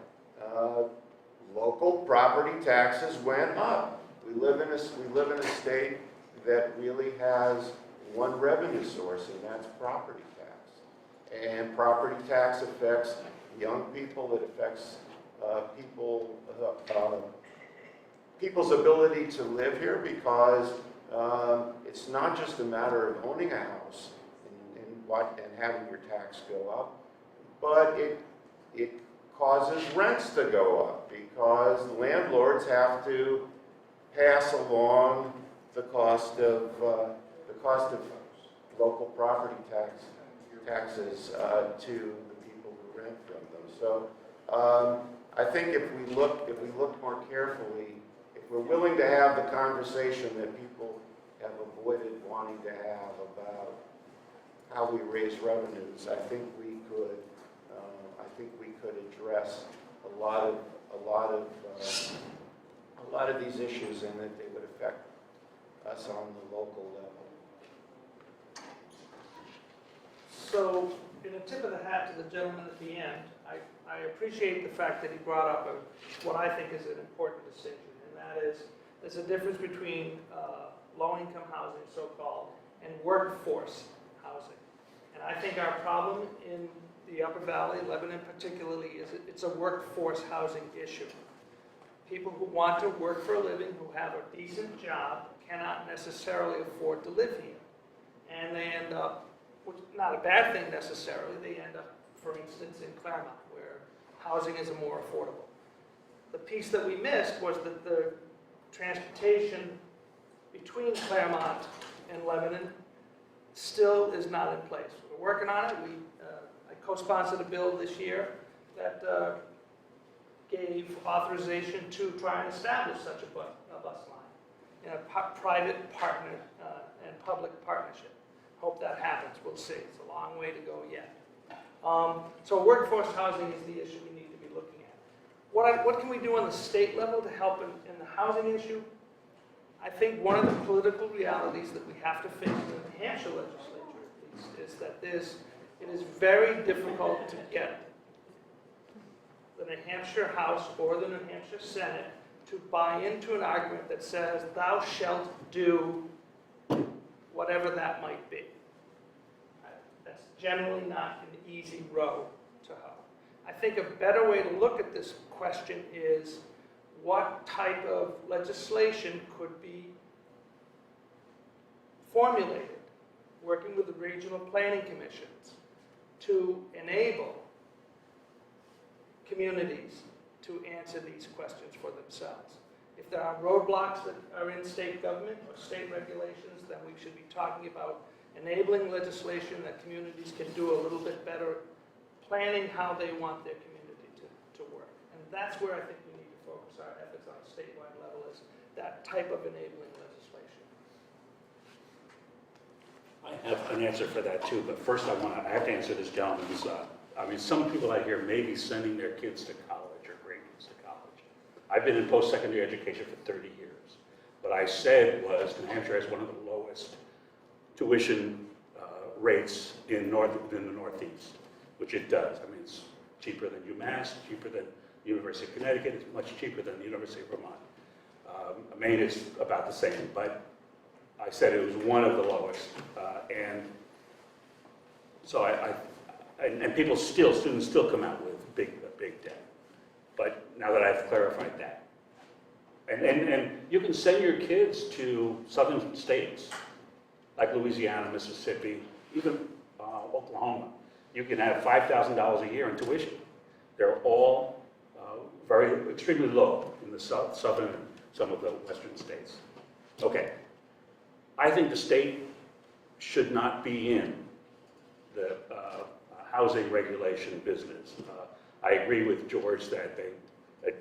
Local property taxes went up. We live in a state that really has one revenue source, and that's property tax. And property tax affects young people. It affects people's ability to live here, because it's not just a matter of owning a house and having your tax go up, but it causes rents to go up, because landlords have to pass along the cost of local property taxes to the people who rent from them. So I think if we look more carefully, if we're willing to have the conversation that people have avoided wanting to have about how we raise revenues, I think we could address a lot of these issues, and that they would affect us on the local level. So, in a tip of the hat to the gentleman at the end, I appreciate the fact that he brought up what I think is an important distinction, and that is there's a difference between low-income housing, so-called, and workforce housing. And I think our problem in the Upper Valley, Lebanon particularly, is it's a workforce housing issue. People who want to work for a living, who have a decent job, cannot necessarily afford to live here. And they end up, which is not a bad thing necessarily, they end up, for instance, in Claremont, where housing is more affordable. The piece that we missed was that the transportation between Claremont and Lebanon still is not in place. We're working on it. I co-sponsored a bill this year that gave authorization to try and establish such a bus line in a private partner and public partnership. Hope that happens. We'll see. It's a long way to go yet. So workforce housing is the issue we need to be looking at. What can we do on the state level to help in the housing issue? I think one of the political realities that we have to face in the New Hampshire legislature at least is that it is very difficult to get the New Hampshire House or the New Hampshire Senate to buy into an argument that says, thou shalt do whatever that might be. That's generally not an easy row to hoe. I think a better way to look at this question is, what type of legislation could be formulated, working with the regional planning commissions, to enable communities to answer these questions for themselves. If there are roadblocks that are in state government or state regulations, then we should be talking about enabling legislation that communities can do a little bit better, planning how they want their community to work. And that's where I think we need to focus our efforts on a statewide level, is that type of enabling legislation. I have an answer for that too, but first I have to answer this gentleman's, some people out here may be sending their kids to college or great kids to college. I've been in post-secondary education for 30 years. What I said was New Hampshire has one of the lowest tuition rates in the Northeast, which it does. I mean, it's cheaper than UMass, cheaper than the University of Connecticut, it's much cheaper than the University of Vermont. Maine is about the same, but I said it was one of the lowest. And so and students still come out with big debt. But now that I've clarified that. And you can send your kids to southern states, like Louisiana, Mississippi, even Oklahoma. You can have $5,000 a year in tuition. They're all extremely low in the southern and some of the western states. Okay. I think the state should not be in the housing regulation business. I agree with George that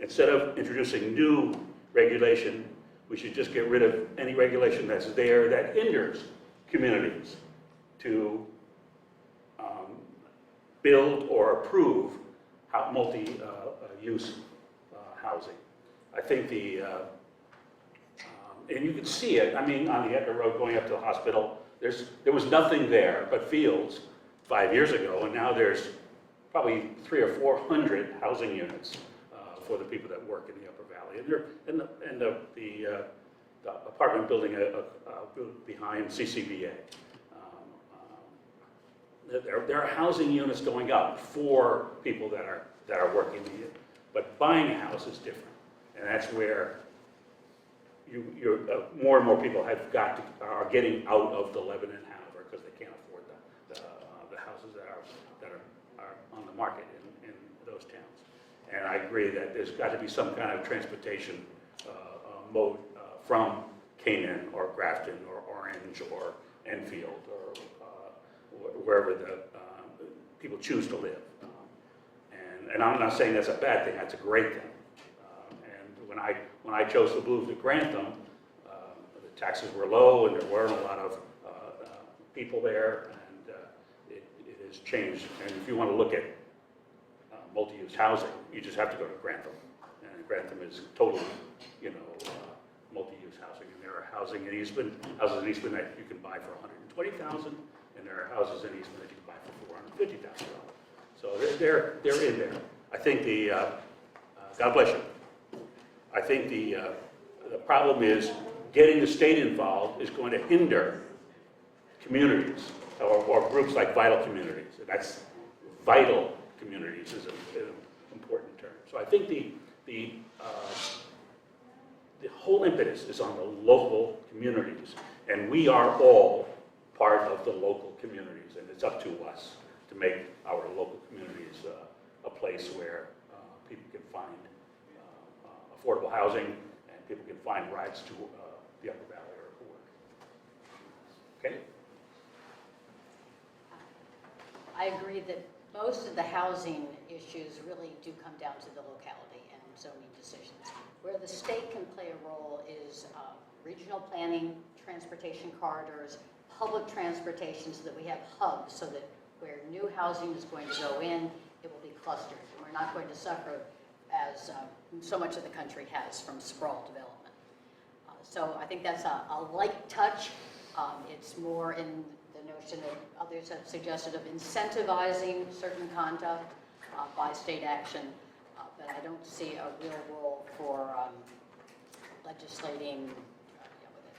instead of introducing new regulation, we should just get rid of any regulation that's there that hinders communities to build or approve multi-use housing. I think and you can see it, I mean, on the Etna Road going up to the hospital, there was nothing there but fields 5 years ago, and now there's probably 300 or 400 housing units for the people that work in the Upper Valley. And the apartment building behind CCBA. There are housing units going up for people that are working here, but buying a house is different, and that's where more and more people are getting out of the Lebanon Hanover because they can't afford the houses that are on the market in those towns. And I agree that there's got to be some kind of transportation mode from Canaan or Grafton or Orange or Enfield or wherever the people choose to live. And I'm not saying that's a bad thing, that's a great thing. And when I chose to move to Grantham, the taxes were low and there weren't a lot of people there, and it has changed. And if you want to look at multi-use housing, you just have to go to Grantham. And Grantham is totally, multi-use housing. And there are houses in Eastman that you can buy for $120,000, and there are houses in Eastman that you can buy for $450,000. So they're in there. I think God bless you. I think the problem is getting the state involved is going to hinder communities or groups like Vital Communities. And that's vital communities is an important term. So I think the whole impetus is on the local communities, and we are all part of the local communities, and it's up to us to make our local communities a place where people can find affordable housing and people can find rides to the Upper Valley or to work. Okay? I agree that most of the housing issues really do come down to the locality and zoning decisions. Where the state can play a role is regional planning, transportation corridors, public transportation, so that we have hubs, so that where new housing is going to go in, it will be clustered. And we're not going to suffer as so much of the country has from sprawl development. So I think that's a light touch. It's more in the notion that others have suggested of incentivizing certain conduct by state action, but I don't see a real role for legislating that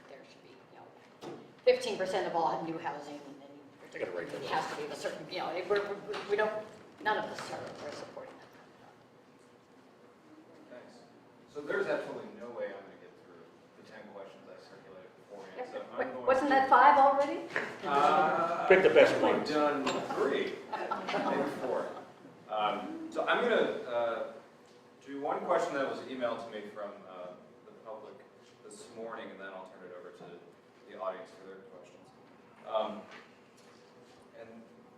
there should be 15% of all new housing, and particularly it has to be a certain, we don't, none of us are supporting that. Thanks. So there's absolutely no way I'm going to get through the 10 questions I circulated beforehand. So I'm going Wasn't that 5 already? Pick the best I've one. only done 3, maybe 4. So I'm going to do one question that was emailed to me from the public this morning, and then I'll turn it over to the audience for their questions. And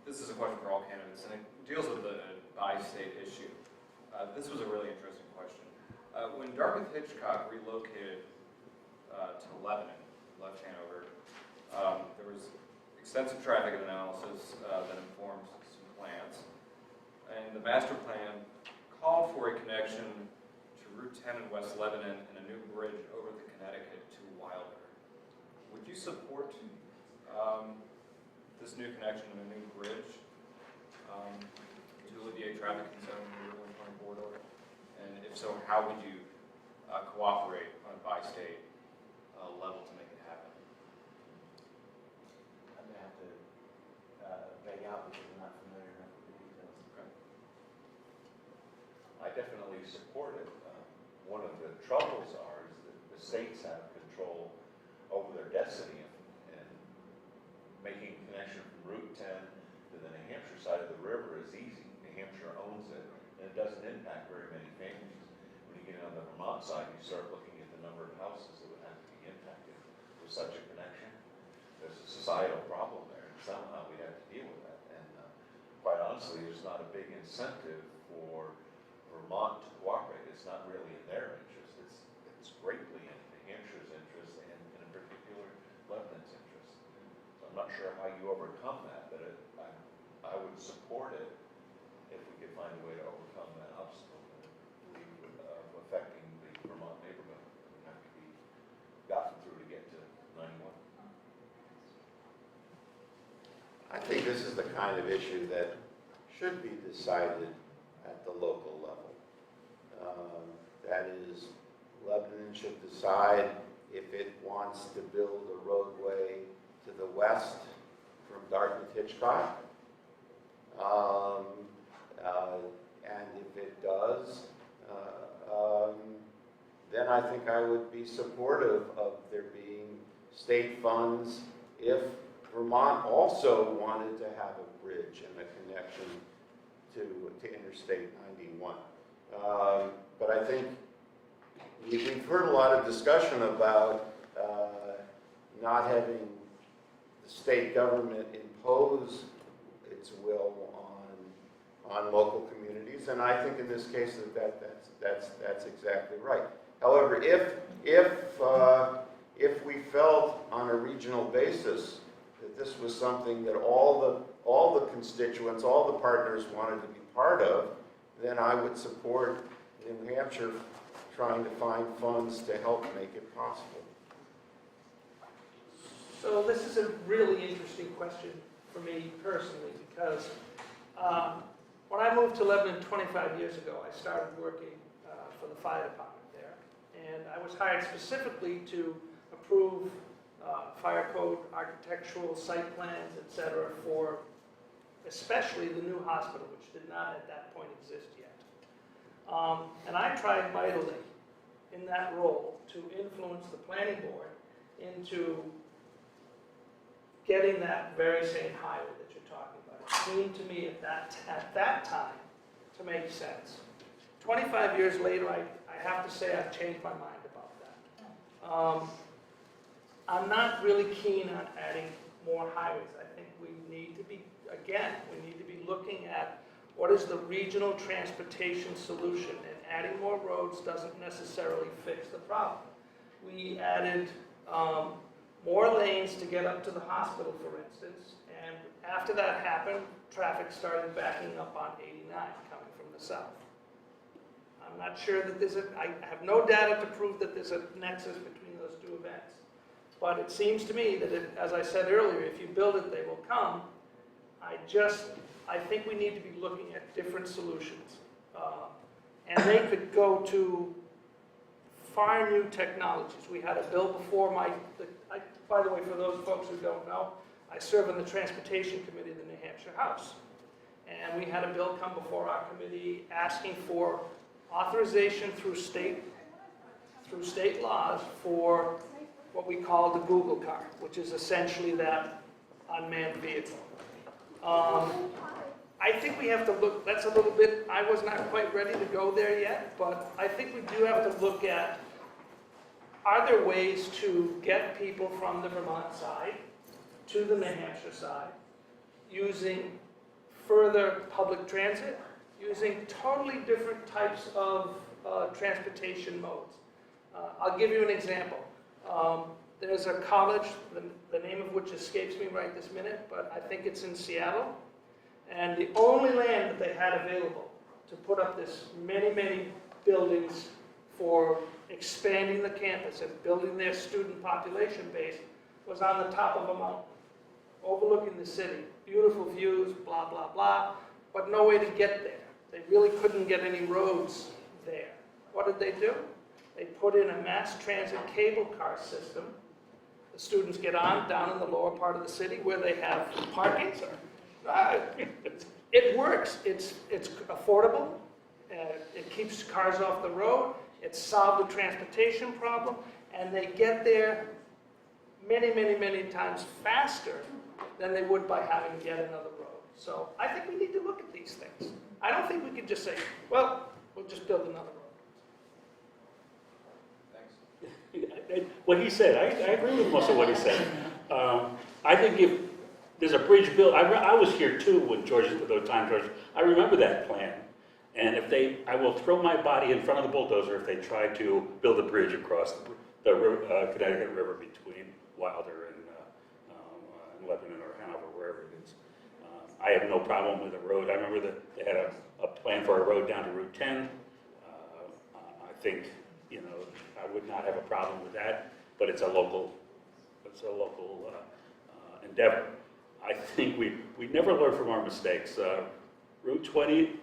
this is a question for all candidates, and it deals with the bi-state issue. This was a really interesting question. When Dartmouth Hitchcock relocated to Lebanon, left Hanover, there was extensive traffic analysis that informed some plans. And the master plan called for a connection to Route 10 in West Lebanon and a new bridge over the Connecticut to Wilder. Would you support this new connection and a new bridge to alleviate traffic concern in the Route 120 corridor? And if so, how would you cooperate on a bi-state level to make it happen? I'm going to have to beg out because I'm not familiar enough with the details. Okay. I definitely support it. One of the troubles is that the states have control over their destiny, and making connection from Route 10 to the New Hampshire side of the river is easy. New Hampshire owns it, and it doesn't impact very many families. When you get on the Vermont side, you start looking at the number of houses that would have to be impacted with such a connection. There's a societal problem there, and somehow we have to deal with that. And quite honestly, there's not a big incentive for Vermont to cooperate. It's not really in their interest. It's greatly in New Hampshire's interest and in particular Lebanon's interest. So I'm not sure how you overcome that, but I would support it if we could find a way to overcome that obstacle of affecting the Vermont neighborhood. It would have to be gotten through to get to 91. I think this is the kind of issue that should be decided at the local level. That is, Lebanon should decide if it wants to build a roadway to the west from Dartmouth Hitchcock. And if it does, then I think I would be supportive of there being state funds if Vermont also wanted to have a bridge and a connection to Interstate 91. But I think we've heard a lot of discussion about not having the state government impose its will on local communities, and I think in this case that's exactly right. However, if we felt on a regional basis that this was something that all the constituents, all the partners wanted to be part of, then I would support New Hampshire trying to find funds to help make it possible. So this is a really interesting question for me personally, because when I moved to Lebanon 25 years ago, I started working for the fire department there. And I was hired specifically to approve fire code, architectural site plans, et cetera, for especially the new hospital, which did not at that point exist yet. And I tried mightily in that role to influence the planning board into getting that very same highway that you're talking about. It seemed to me at that time to make sense. 25 years later, I have to say I've changed my mind about that. I'm not really keen on adding more highways. I think we need to be, again, we need to be looking at what is the regional transportation solution, and adding more roads doesn't necessarily fix the problem. We added more lanes to get up to the hospital, for instance, and after that happened, traffic started backing up on 89 coming from the south. I'm not sure that I have no data to prove that there's a nexus between those two events. But it seems to me that, as I said earlier, if you build it, they will come. I think we need to be looking at different solutions. And they could go to far new technologies. We had a bill before by the way, for those folks who don't know, I serve on the Transportation Committee of the New Hampshire House. And we had a bill come before our committee asking for authorization through state laws for what we call the Google car, which is essentially that unmanned vehicle. I think we have to look, that's a little bit, I was not quite ready to go there yet, but I think we do have to look at, are there ways to get people from the Vermont side to the New Hampshire side using further public transit, using totally different types of transportation modes. I'll give you an example. There's a college, the name of which escapes me right this minute, but I think it's in Seattle. And the only land that they had available to put up this many buildings for expanding the campus and building their student population base was on the top of a mountain, overlooking the city. Beautiful views, blah, blah, blah, but no way to get there. They really couldn't get any roads there. What did they do? They put in a mass transit cable car system. The students get on down in the lower part of the city where they have parking. It works. It's affordable. It keeps cars off the road. It solved the transportation problem. And they get there many times faster than they would by having yet another road. So I think we need to look at these things. I don't think we can just say, well, we'll just build another road. Thanks. What he said, I agree with most of what he said. I think if there's a bridge built, I was here too when George, at the time, George, I remember that plan. And if they, I will throw my body in front of the bulldozer if they try to build a bridge across the Connecticut River between Wilder and Lebanon or Hanover, wherever it is. I have no problem with a road. I remember that they had a plan for a road down to Route 10. I think, you know, I would not have a problem with that, but it's a local endeavor. I think we never learn from our mistakes. Route 120,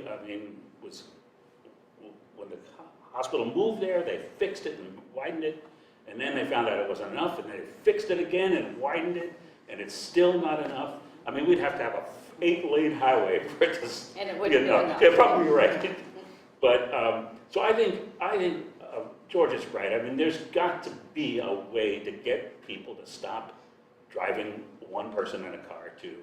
I mean, was, when the hospital moved there, they fixed it and widened it, and then they found out it wasn't enough, and they fixed it again and widened it, and it's still not enough. I mean, we'd have to have a 8-lane highway for it to, And it wouldn't be enough. Yeah, probably right. But, so I think George is right. I mean, there's got to be a way to get people to stop driving one person in a car to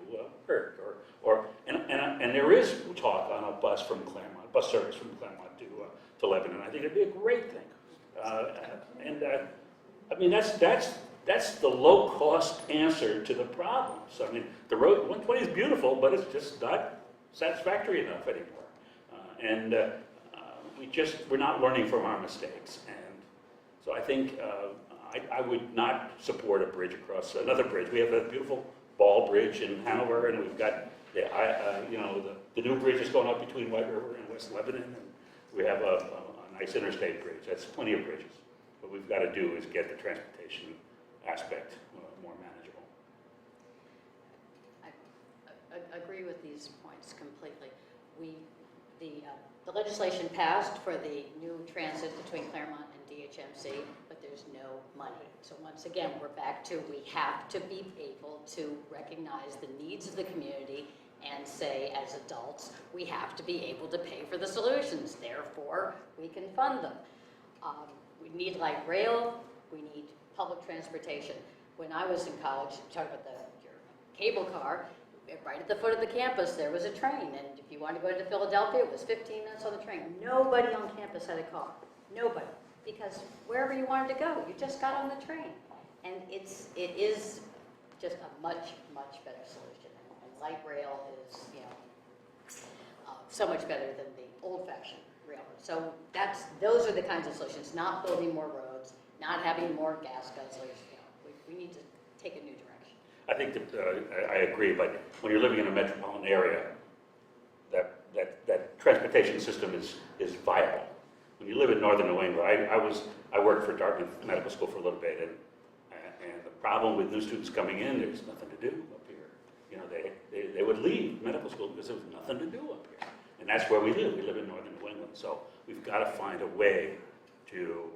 work, and there is talk on a bus from Claremont, bus service from Claremont to Lebanon. I think it'd be a great thing, I mean that's the low-cost answer to the problems. I mean, the road 120 is beautiful, but it's just not satisfactory enough anymore, we're not learning from our mistakes, and so I think I would not support a bridge across another bridge. We have a beautiful Ball Bridge in Hanover, and we've got the new bridge is going up between White River and West Lebanon, and we have a nice interstate bridge. That's plenty of bridges. What we've got to do is get the transportation aspect more manageable. I agree with these points completely. The legislation passed for the new transit between Claremont and DHMC, but there's no money. So once again, we're back to we have to be able to recognize the needs of the community and say, as adults, we have to be able to pay for the solutions. Therefore, we can fund them. We need light rail. We need public transportation. When I was in college, talking about your cable car, right at the foot of the campus, there was a train, and if you wanted to go to Philadelphia, it was 15 minutes on the train. Nobody on campus had a car. Nobody. Because wherever you wanted to go, you just got on the train. And it is just a much, much better solution. And light rail is, so much better than the old-fashioned railroad. So those are the kinds of solutions, not building more roads, not having more gas guzzlers. We need to take a new direction. I think that I agree, but when you're living in a metropolitan area, that transportation system is viable. When you live in northern New England, I worked for Dartmouth Medical School for a little bit, and the problem with new students coming in, there's nothing to do up here. They would leave medical school because there was nothing to do up here, and that's where we live. We live in northern New England, so we've got to find a way to.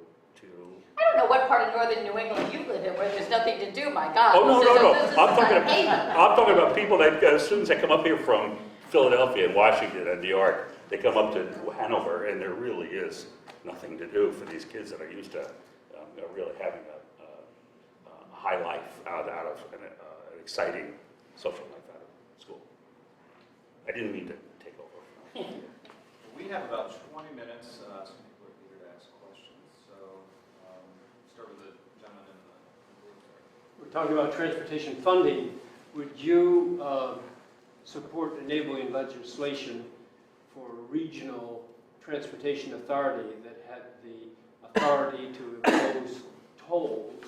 I don't know what part of northern New England you live in where there's nothing to do, my God. Oh, no. This is I'm talking about people students that come up here from Philadelphia and Washington and New York. They come up to Hanover, and there really is nothing to do for these kids that are used to really having a high life out of an exciting social life out of school. I didn't mean to take over. We have about 20 minutes. Some people are eager to ask questions. So start with the gentleman in the blue shirt. We're talking about transportation funding. Would you support enabling legislation for a regional transportation authority that had the authority to impose tolls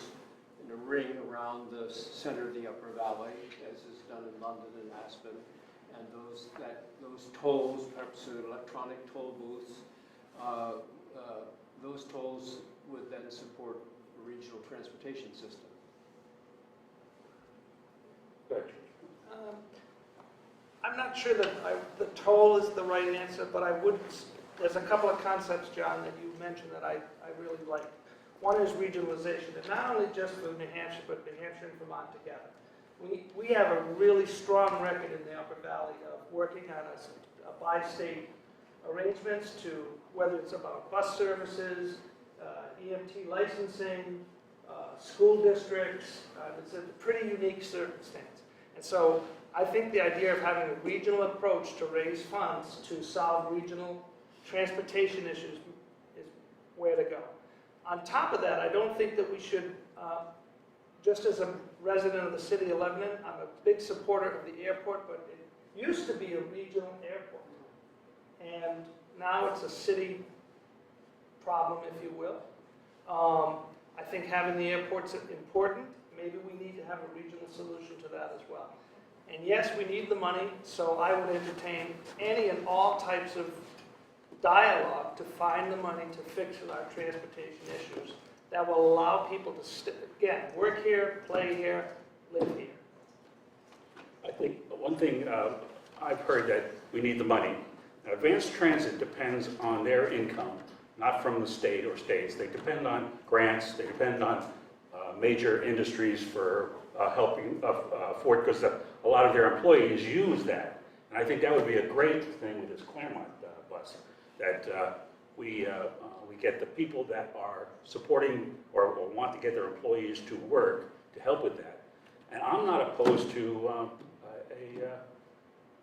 in a ring around the center of the Upper Valley, as is done in London and Aspen, and those tolls, perhaps electronic toll booths, those tolls would then support a regional transportation system? Good. I'm not sure that the toll is the right answer, but there's a couple of concepts, John, that you mentioned that I really like. One is regionalization, and not only just for New Hampshire, but New Hampshire and Vermont together. We have a really strong record in the Upper Valley of working on a bi-state arrangements to, whether it's about bus services, EMT licensing, school districts. It's a pretty unique circumstance. And so I think the idea of having a regional approach to raise funds to solve regional transportation issues is where to go. On top of that, I don't think that we should just as a resident of the city of Lebanon, I'm a big supporter of the airport, but it used to be a regional airport. And now it's a city problem, if you will. I think having the airport's important. Maybe we need to have a regional solution to that as well. And yes, we need the money, so I would entertain any and all types of dialogue to find the money to fix our transportation issues that will allow people to, again, work here, play here, live here. I think one thing I've heard that we need the money. Now, Advanced Transit depends on their income, not from the state or states. They depend on grants, they depend on major industries for helping afford, because a lot of their employees use that. And I think that would be a great thing with this Claremont bus, that we get the people that are supporting or want to get their employees to work to help with that. And I'm not opposed to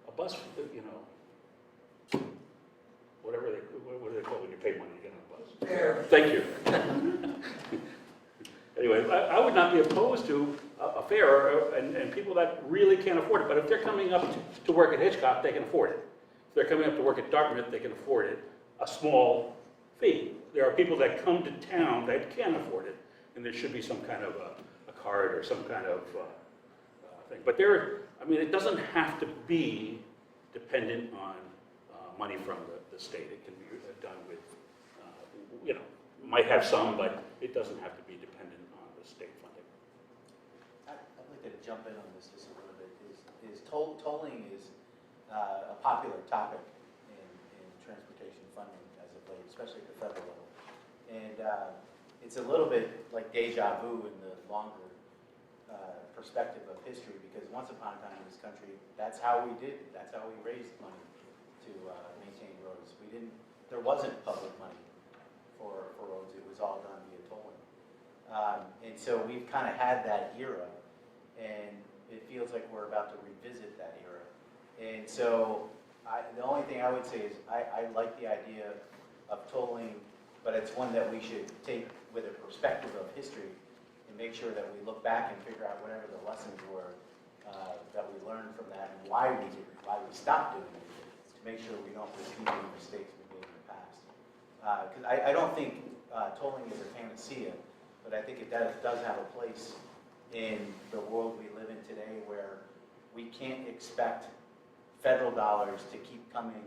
a bus, you know, whatever what do they call it when you pay money to get on a bus? Fair. Thank you. Anyway, I would not be opposed to a fare, and people that really can't afford it. But if they're coming up to work at Hitchcock, they can afford it. If they're coming up to work at Dartmouth, they can afford it. A small fee. There are people that come to town that can't afford it, and there should be some kind of a card or some kind of thing. But I mean, it doesn't have to be dependent on money from the state. It can be done with, you know, might have some, but it doesn't have to be dependent on the state funding. I'd like to jump in on this just a little bit. Tolling is a popular topic in transportation funding as of late, especially at the federal level. And it's a little bit like deja vu in the longer perspective of history, because once upon a time in this country, that's how we did it. That's how we raised money to maintain roads. There wasn't public money for roads. It was all done via tolling. And so we've kind of had that era, and it feels like we're about to revisit that era. And so the only thing I would say is I like the idea of tolling, but it's one that we should take with a perspective of history and make sure that we look back and figure out whatever the lessons were that we learned from that, and why we did it, why we stopped doing it, to make sure we don't repeat any mistakes we made in the past. Because I don't think tolling is a panacea, but I think it does have a place in the world we live in today, where we can't expect federal dollars to keep coming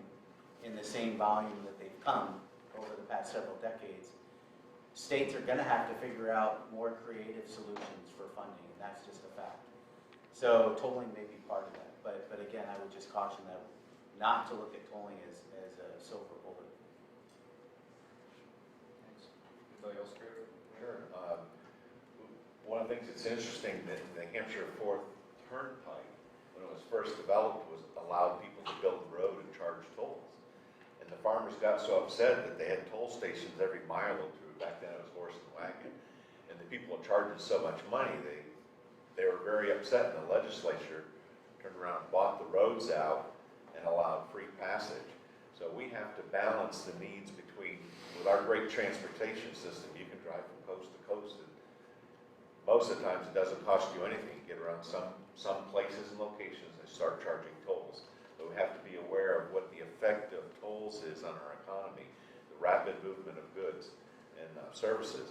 in the same volume that they've come over the past several decades. States are going to have to figure out more creative solutions for funding, and that's just a fact. So tolling may be part of that, but again, I would just caution that not to look at tolling as a silver bullet. Thanks. Anybody else care? Sure. One of the things that's interesting, that the Hampshire 4th Turnpike, when it was first developed, was allowed people to build the road and charge tolls. And the farmers got so upset that they had toll stations every mile or two. Back then it was horse and wagon. And the people charging so much money, they were very upset, and the legislature turned around and bought the roads out and allowed free passage. So we have to balance the needs between, with our great transportation system, you can drive from coast to coast, and most of the times it doesn't cost you anything. You get around some places and locations, they start charging tolls. But we have to be aware of what the effect of tolls is on our economy, the rapid movement of goods and services.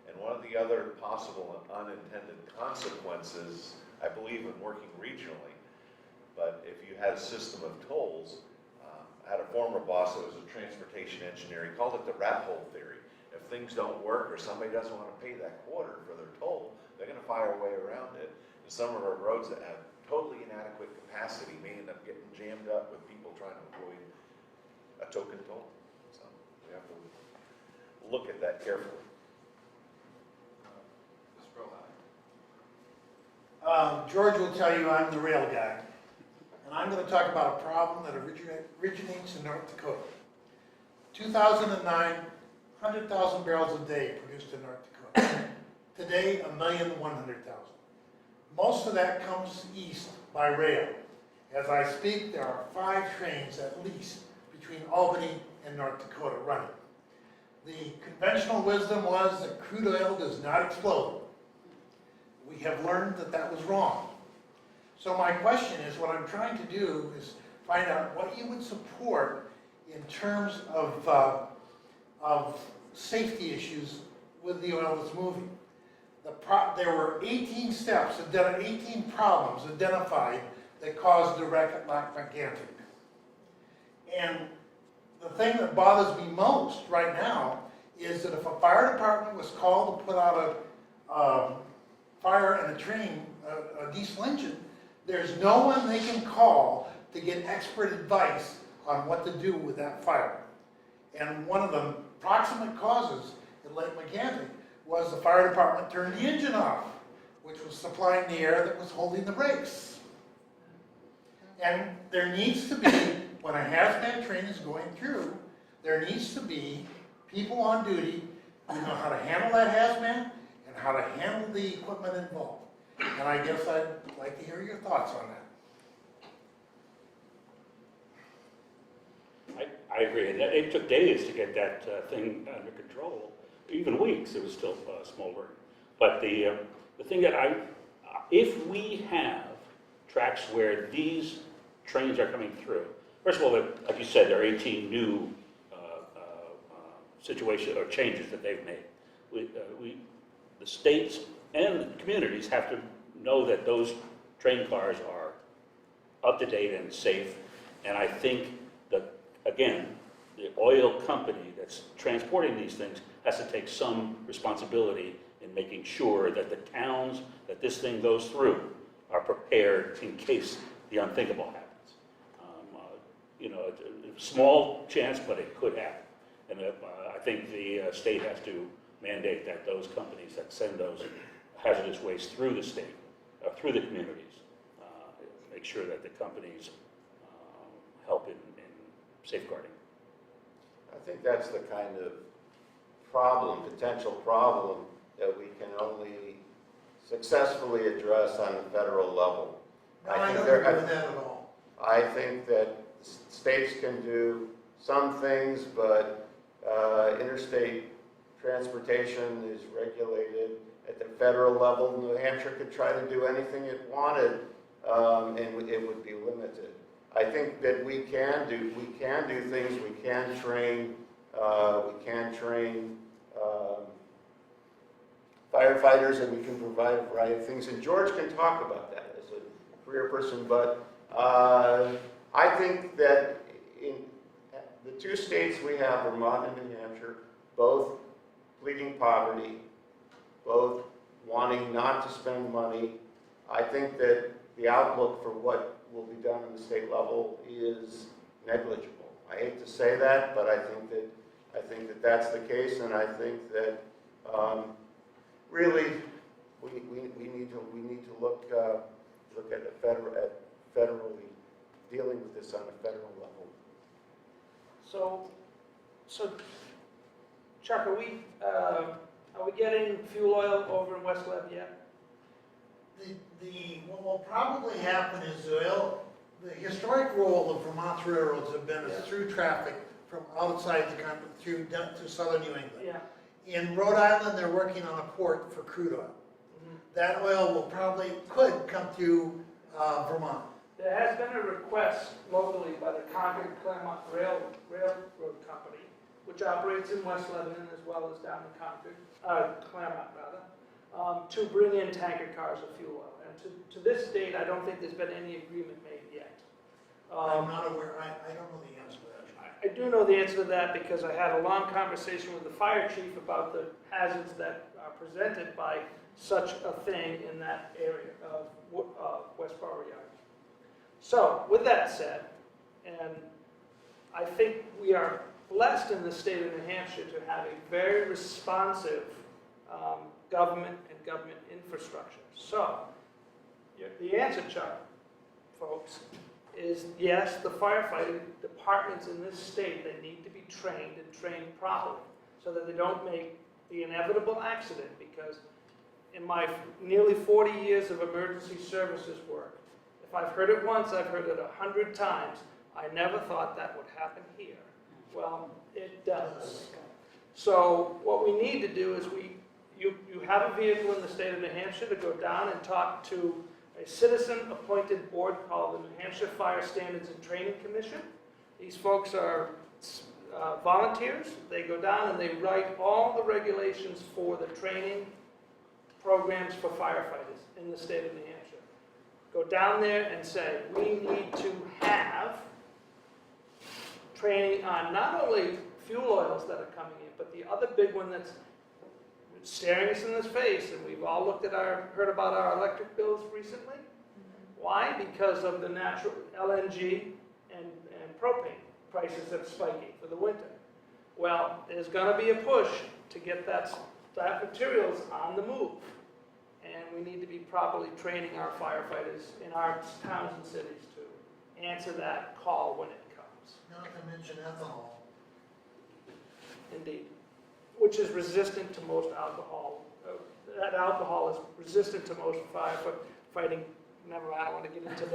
And one of the other possible and unintended consequences, I believe in working regionally, but if you had a system of tolls, I had a former boss that was a transportation engineer. He called it the rat hole theory. If things don't work or somebody doesn't want to pay that quarter for their toll, they're going to find a way around it. And some of our roads that have totally inadequate capacity may end up getting jammed up with people trying to avoid a token toll. So we have to look at that carefully. Mr. Brohai. George will tell you I'm the rail guy, and I'm going to talk about a problem that originates in North Dakota. 2009, 100,000 barrels a day produced in North Dakota. Today, 1,100,000. Most of that comes east by rail. As I speak, there are 5 trains at least between Albany and North Dakota running. The conventional wisdom was that crude oil does not explode. We have learned that that was wrong. So my question is, what I'm trying to do is find out what you would support in terms of safety issues with the oil that's moving. There were 18 steps, 18 problems identified that caused the wreck at Lac Mégantic. And the thing that bothers me most right now is that if a fire department was called to put out a fire and a train, a diesel engine, there's no one they can call to get expert advice on what to do with that fire. And one of the proximate causes at Lake Mégantic was the fire department turned the engine off, which was supplying the air that was holding the brakes. And there needs to be, when a hazmat train is going through, there needs to be people on duty who know how to handle that hazmat and how to handle the equipment involved. And I guess I'd like to hear your thoughts on that. I agree, and it took days to get that thing under control, even weeks, it was still smoldering. But the thing that if we have tracks where these trains are coming through, first of all, like you said, there are 18 new situations or changes that they've made. The states and the communities have to know that those train cars are up to date and safe. And I think that, again, the oil company that's transporting these things has to take some responsibility in making sure that the towns that this thing goes through are prepared in case the unthinkable happens. A small chance, but it could happen. And I think the state has to mandate that those companies that send those hazardous waste through the state, through the communities, make sure that the companies help in safeguarding. I think that's the kind of potential problem, that we can only successfully address on the federal level. No, I don't agree with that at all. I think that states can do some things, but interstate transportation is regulated at the federal level. New Hampshire could try to do anything it wanted, and it would be limited. I think that we can do things. We can train firefighters, and we can provide a variety of things. And George can talk about that as a career person. But I think that in the two states we have, Vermont and New Hampshire, both pleading poverty, both wanting not to spend money. I think that the outlook for what will be done on the state level is negligible. I hate to say that, but I think that that's the case, and I think that really we need to look at federally dealing with this on a federal level. So Chuck, are we getting fuel oil over in West Leb yet? What will probably happen is the historic role of Vermont's railroads have been through traffic from outside the country through to southern New England. Yeah. In Rhode Island, they're working on a port for crude oil. That oil could come through Vermont. There has been a request locally by the Concord-Claremont Railroad Company, which operates in West Lebanon as well as down in Claremont rather, to bring in tanker cars of fuel oil. And to this date, I don't think there's been any agreement made yet. I'm not aware, I don't know the answer to that. I do know the answer to that because I had a long conversation with the fire chief about the hazards that are presented by such a thing in that area of Westboro Yard. So, with that said, and I think we are blessed in the state of New Hampshire to have a very responsive government and government infrastructure. So, the answer, Chuck, folks, is yes, the firefighting departments in this state, they need to be trained and trained properly so that they don't make the inevitable accident, because in my nearly 40 years of emergency services work, if I've heard it once, I've heard it 100 times. I never thought that would happen here. Well, it does. So what we need to do is you have a vehicle in the state of New Hampshire to go down and talk to a citizen-appointed board called the New Hampshire Fire Standards and Training Commission. These folks are volunteers. They go down and they write all the regulations for the training programs for firefighters in the state of New Hampshire. Go down there and say, we need to have training on not only fuel oils that are coming in, but the other big one that's staring us in the face, and we've all heard about our electric bills recently. Why? Because of the natural LNG and propane prices that are spiking for the winter. Well, there's going to be a push to get that materials on the move. And we need to be properly training our firefighters in our towns and cities to answer that call when it comes. Not to mention ethanol. Indeed. Which is resistant to most alcohol. That alcohol is resistant to most firefighting. Never, I don't want to get into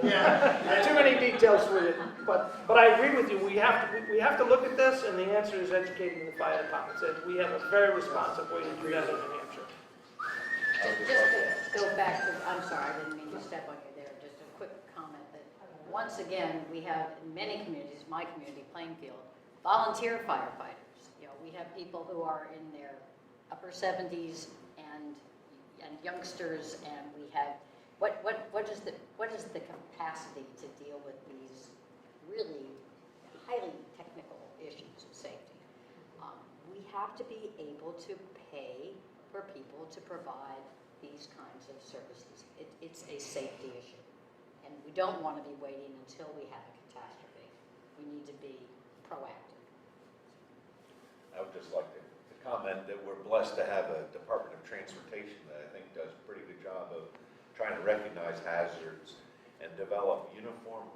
too many details for you. But I agree with you. We have to look at this, and the answer is educating the fire departments. And we have a very responsive way to do that in New Hampshire. Just to go back to, I'm sorry, I didn't mean to step on you there, just a quick comment that, once again, we have in many communities, my community, Plainfield, volunteer firefighters. You know, we have people who are in their upper 70s and youngsters, and we have, what is the capacity to deal with these really highly technical issues of safety? We have to be able to pay for people to provide these kinds of services. It's a safety issue. And we don't want to be waiting until we have a catastrophe. We need to be proactive. I would just like to comment that we're blessed to have a Department of Transportation that I think does a pretty good job of trying to recognize hazards and develop uniform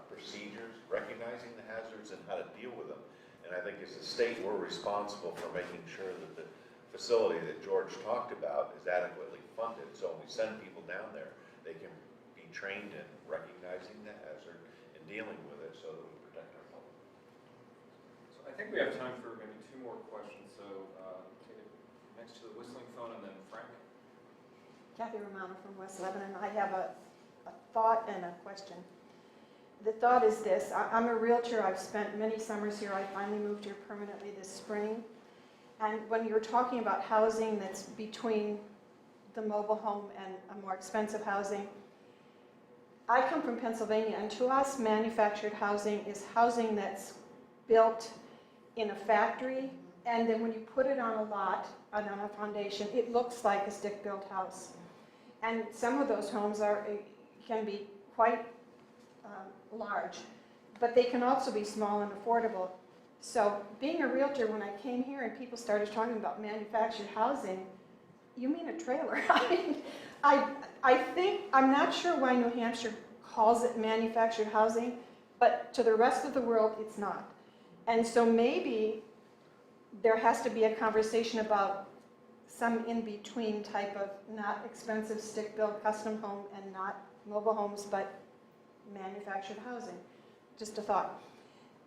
procedures, recognizing the hazards and how to deal with them. And I think as a state, we're responsible for making sure that the facility that George talked about is adequately funded. So when we send people down there, they can be trained in recognizing the hazard and dealing with it so that we protect our public. So I think we have time for maybe 2 more questions. So take it next to the whistling phone and then Frank. Kathy Romano from West Lebanon. I have a thought and a question. The thought is this. I'm a realtor. I've spent many summers here. I finally moved here permanently this spring. And when you're talking about housing that's between the mobile home and a more expensive housing, I come from Pennsylvania, and to us, manufactured housing is housing that's built in a factory, and then when you put it on a lot, on a foundation, it looks like a stick-built house. And some of those homes can be quite large, but they can also be small and affordable. So being a realtor, when I came here and people started talking about manufactured housing, you mean a trailer? I mean, I think, I'm not sure why New Hampshire calls it manufactured housing, but to the rest of the world, it's not. And so maybe there has to be a conversation about some in-between type of not expensive stick-built custom home and not mobile homes, but manufactured housing. Just a thought.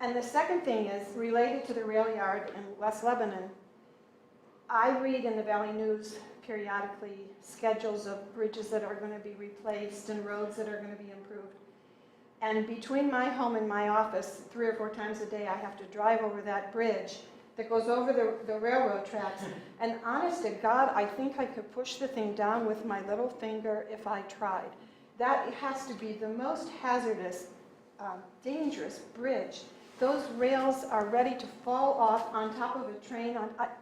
And the second thing is related to the rail yard in West Lebanon. I read in the Valley News periodically schedules of bridges that are going to be replaced and roads that are going to be improved. And between my home and my office, 3 or 4 times a day, I have to drive over that bridge that goes over the railroad tracks. And honest to God, I think I could push the thing down with my little finger if I tried. That has to be the most hazardous, dangerous bridge. Those rails are ready to fall off on top of a train,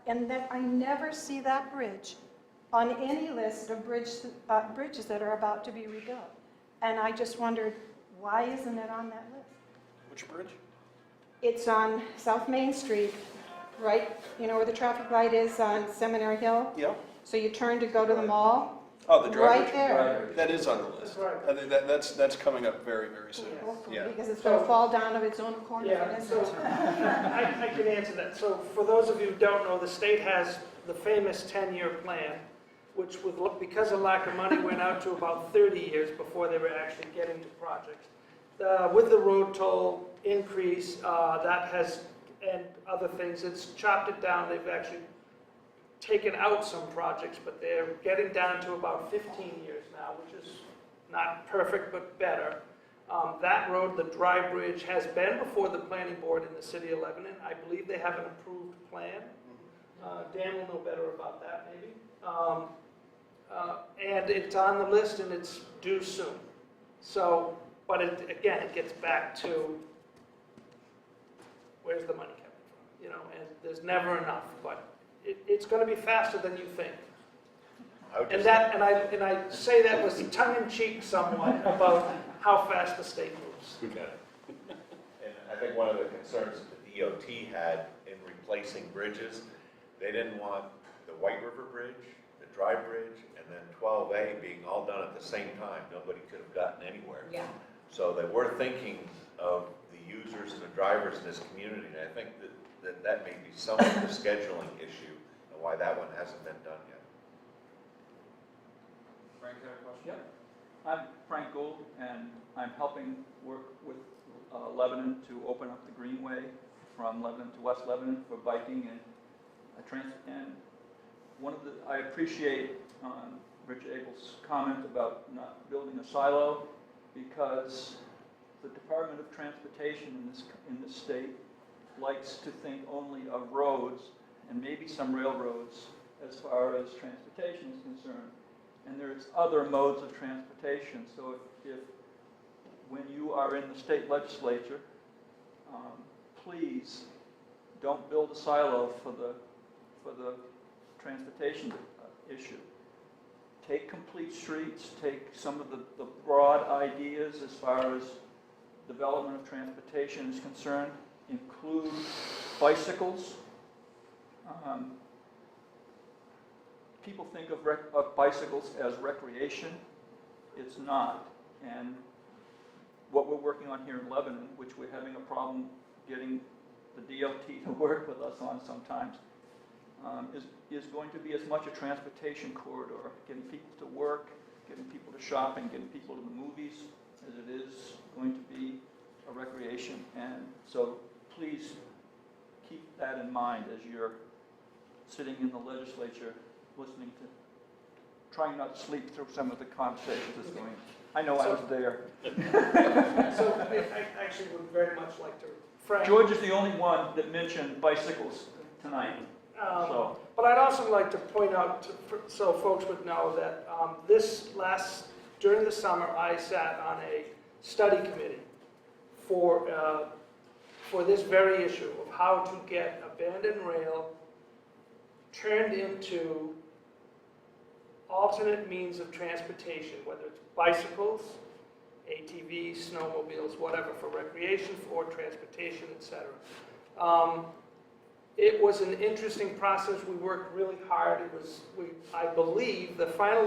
and that I never see that bridge on any list of bridges that are about to be rebuilt. And I just wondered, why isn't it on that list? Which bridge? It's on South Main Street, right, you know where the traffic light is on Seminary Hill? Yeah. So you turn to go to the mall? Oh, the driver. Right there. That is on the list. I think that's coming up very, very soon. Hopefully, Yeah. because it's going to fall down of its own accord. Yeah, so I can answer that. So for those of you who don't know, the state has the famous 10-year plan, which because of lack of money went out to about 30 years before they were actually getting to projects. With the road toll increase, that has, and other things, it's chopped it down. They've actually taken out some projects, but they're getting down to about 15 years now, which is not perfect, but better. That road, the dry bridge, has been before the planning board in the city of Lebanon. I believe they have an approved plan. Dan will know better about that, maybe. And it's on the list and it's due soon. So, but again, it gets back to where's the money coming from, you know, and there's never enough, but it's going to be faster than you think. And I say that with tongue-in-cheek somewhat about how fast the state moves. Okay. And I think one of the concerns that the DOT had in replacing bridges, they didn't want the White River Bridge, the Dry Bridge, and then 12A being all done at the same time. Nobody could have gotten anywhere. Yeah. So they were thinking of the users and the drivers in this community, and I think that may be some of the scheduling issue and why that one hasn't been done yet. Frank, had a question? Yep. I'm Frank Gould, and I'm helping work with Lebanon to open up the Greenway from Lebanon to West Lebanon for biking and and I appreciate Rich Abel's comment about not building a silo, because the Department of Transportation in this state likes to think only of roads and maybe some railroads as far as transportation is concerned. And there's other modes of transportation. So if when you are in the state legislature, please don't build a silo for the transportation issue. Take complete streets, take some of the broad ideas as far as development of transportation is concerned, include bicycles. People think of bicycles as recreation. It's not. And what we're working on here in Lebanon, which we're having a problem getting the DOT to work with us on sometimes, is going to be as much a transportation corridor, getting people to work, getting people to shopping, getting people to the movies, as it is going to be a recreation. And so please keep that in mind as you're sitting in the legislature, listening to, trying not to sleep through some of the conversations that's going on. I know I was there. So I actually would very much like to, Frank. George is the only one that mentioned bicycles tonight. But I'd also like to point out, so folks would know that during the summer, I sat on a study committee for this very issue of how to get abandoned rail turned into alternate means of transportation, whether it's bicycles, ATVs, snowmobiles, whatever, for recreation, for transportation, etc. It was an interesting process. We worked really hard. I believe the final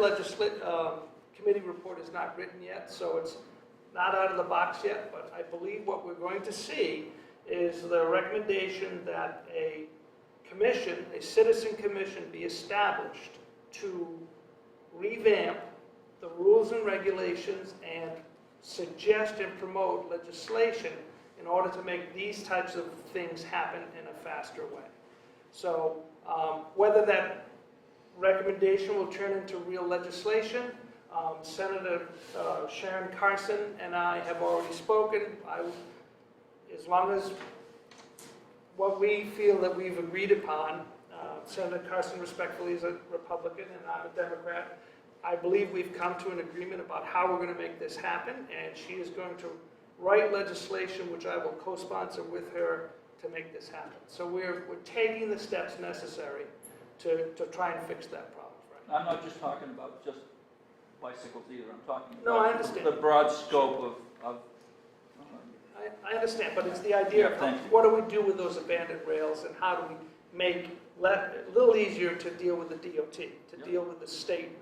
committee report is not written yet, so it's not out of the box yet, but I believe what we're going to see is the recommendation that a commission, a citizen commission, be established to revamp the rules and regulations and suggest and promote legislation in order to make these types of things happen in a faster way. So whether that recommendation will turn into real legislation, Senator Sharon Carson and I have already spoken. As long as what we feel that we've agreed upon, Senator Carson respectfully is a Republican and I'm a Democrat, I believe we've come to an agreement about how we're going to make this happen, and she is going to write legislation which I will co-sponsor with her to make this happen. So we're taking the steps necessary to try and fix that problem. Right? I'm not just talking about just bicycles either. I'm talking No, I about understand. the broad scope of I understand, but it's the idea of what do we do with those abandoned rails and how do we make it a little easier to deal with the DOT, to deal with the state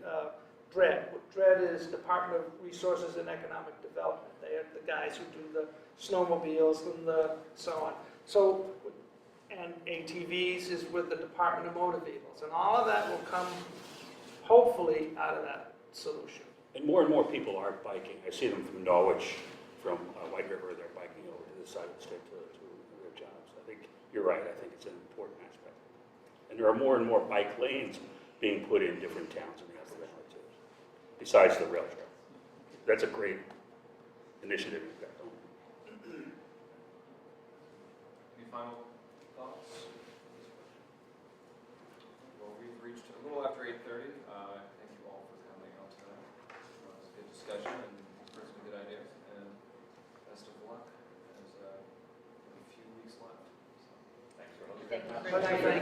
DRED. DRED is Department of Resources and Economic Development. They are the guys who do the snowmobiles and so on. So, and ATVs is with the Department of Motor Vehicles. And all of that will come, hopefully, out of that solution. And more people are biking. I see them from Norwich, from White River, they're biking over to the side of the state to their jobs. I think you're right. I think it's an important aspect. And there are more and more bike lanes being put in different towns in the Upper Valley too, besides the rail trail. That's a great initiative you've got going. Any final thoughts? Well, we've reached a little after 8:30. Thank you all for coming out tonight. It was a good discussion and heard some good ideas. And best of luck as we have a few weeks left. So, thanks for hosting. Thank you.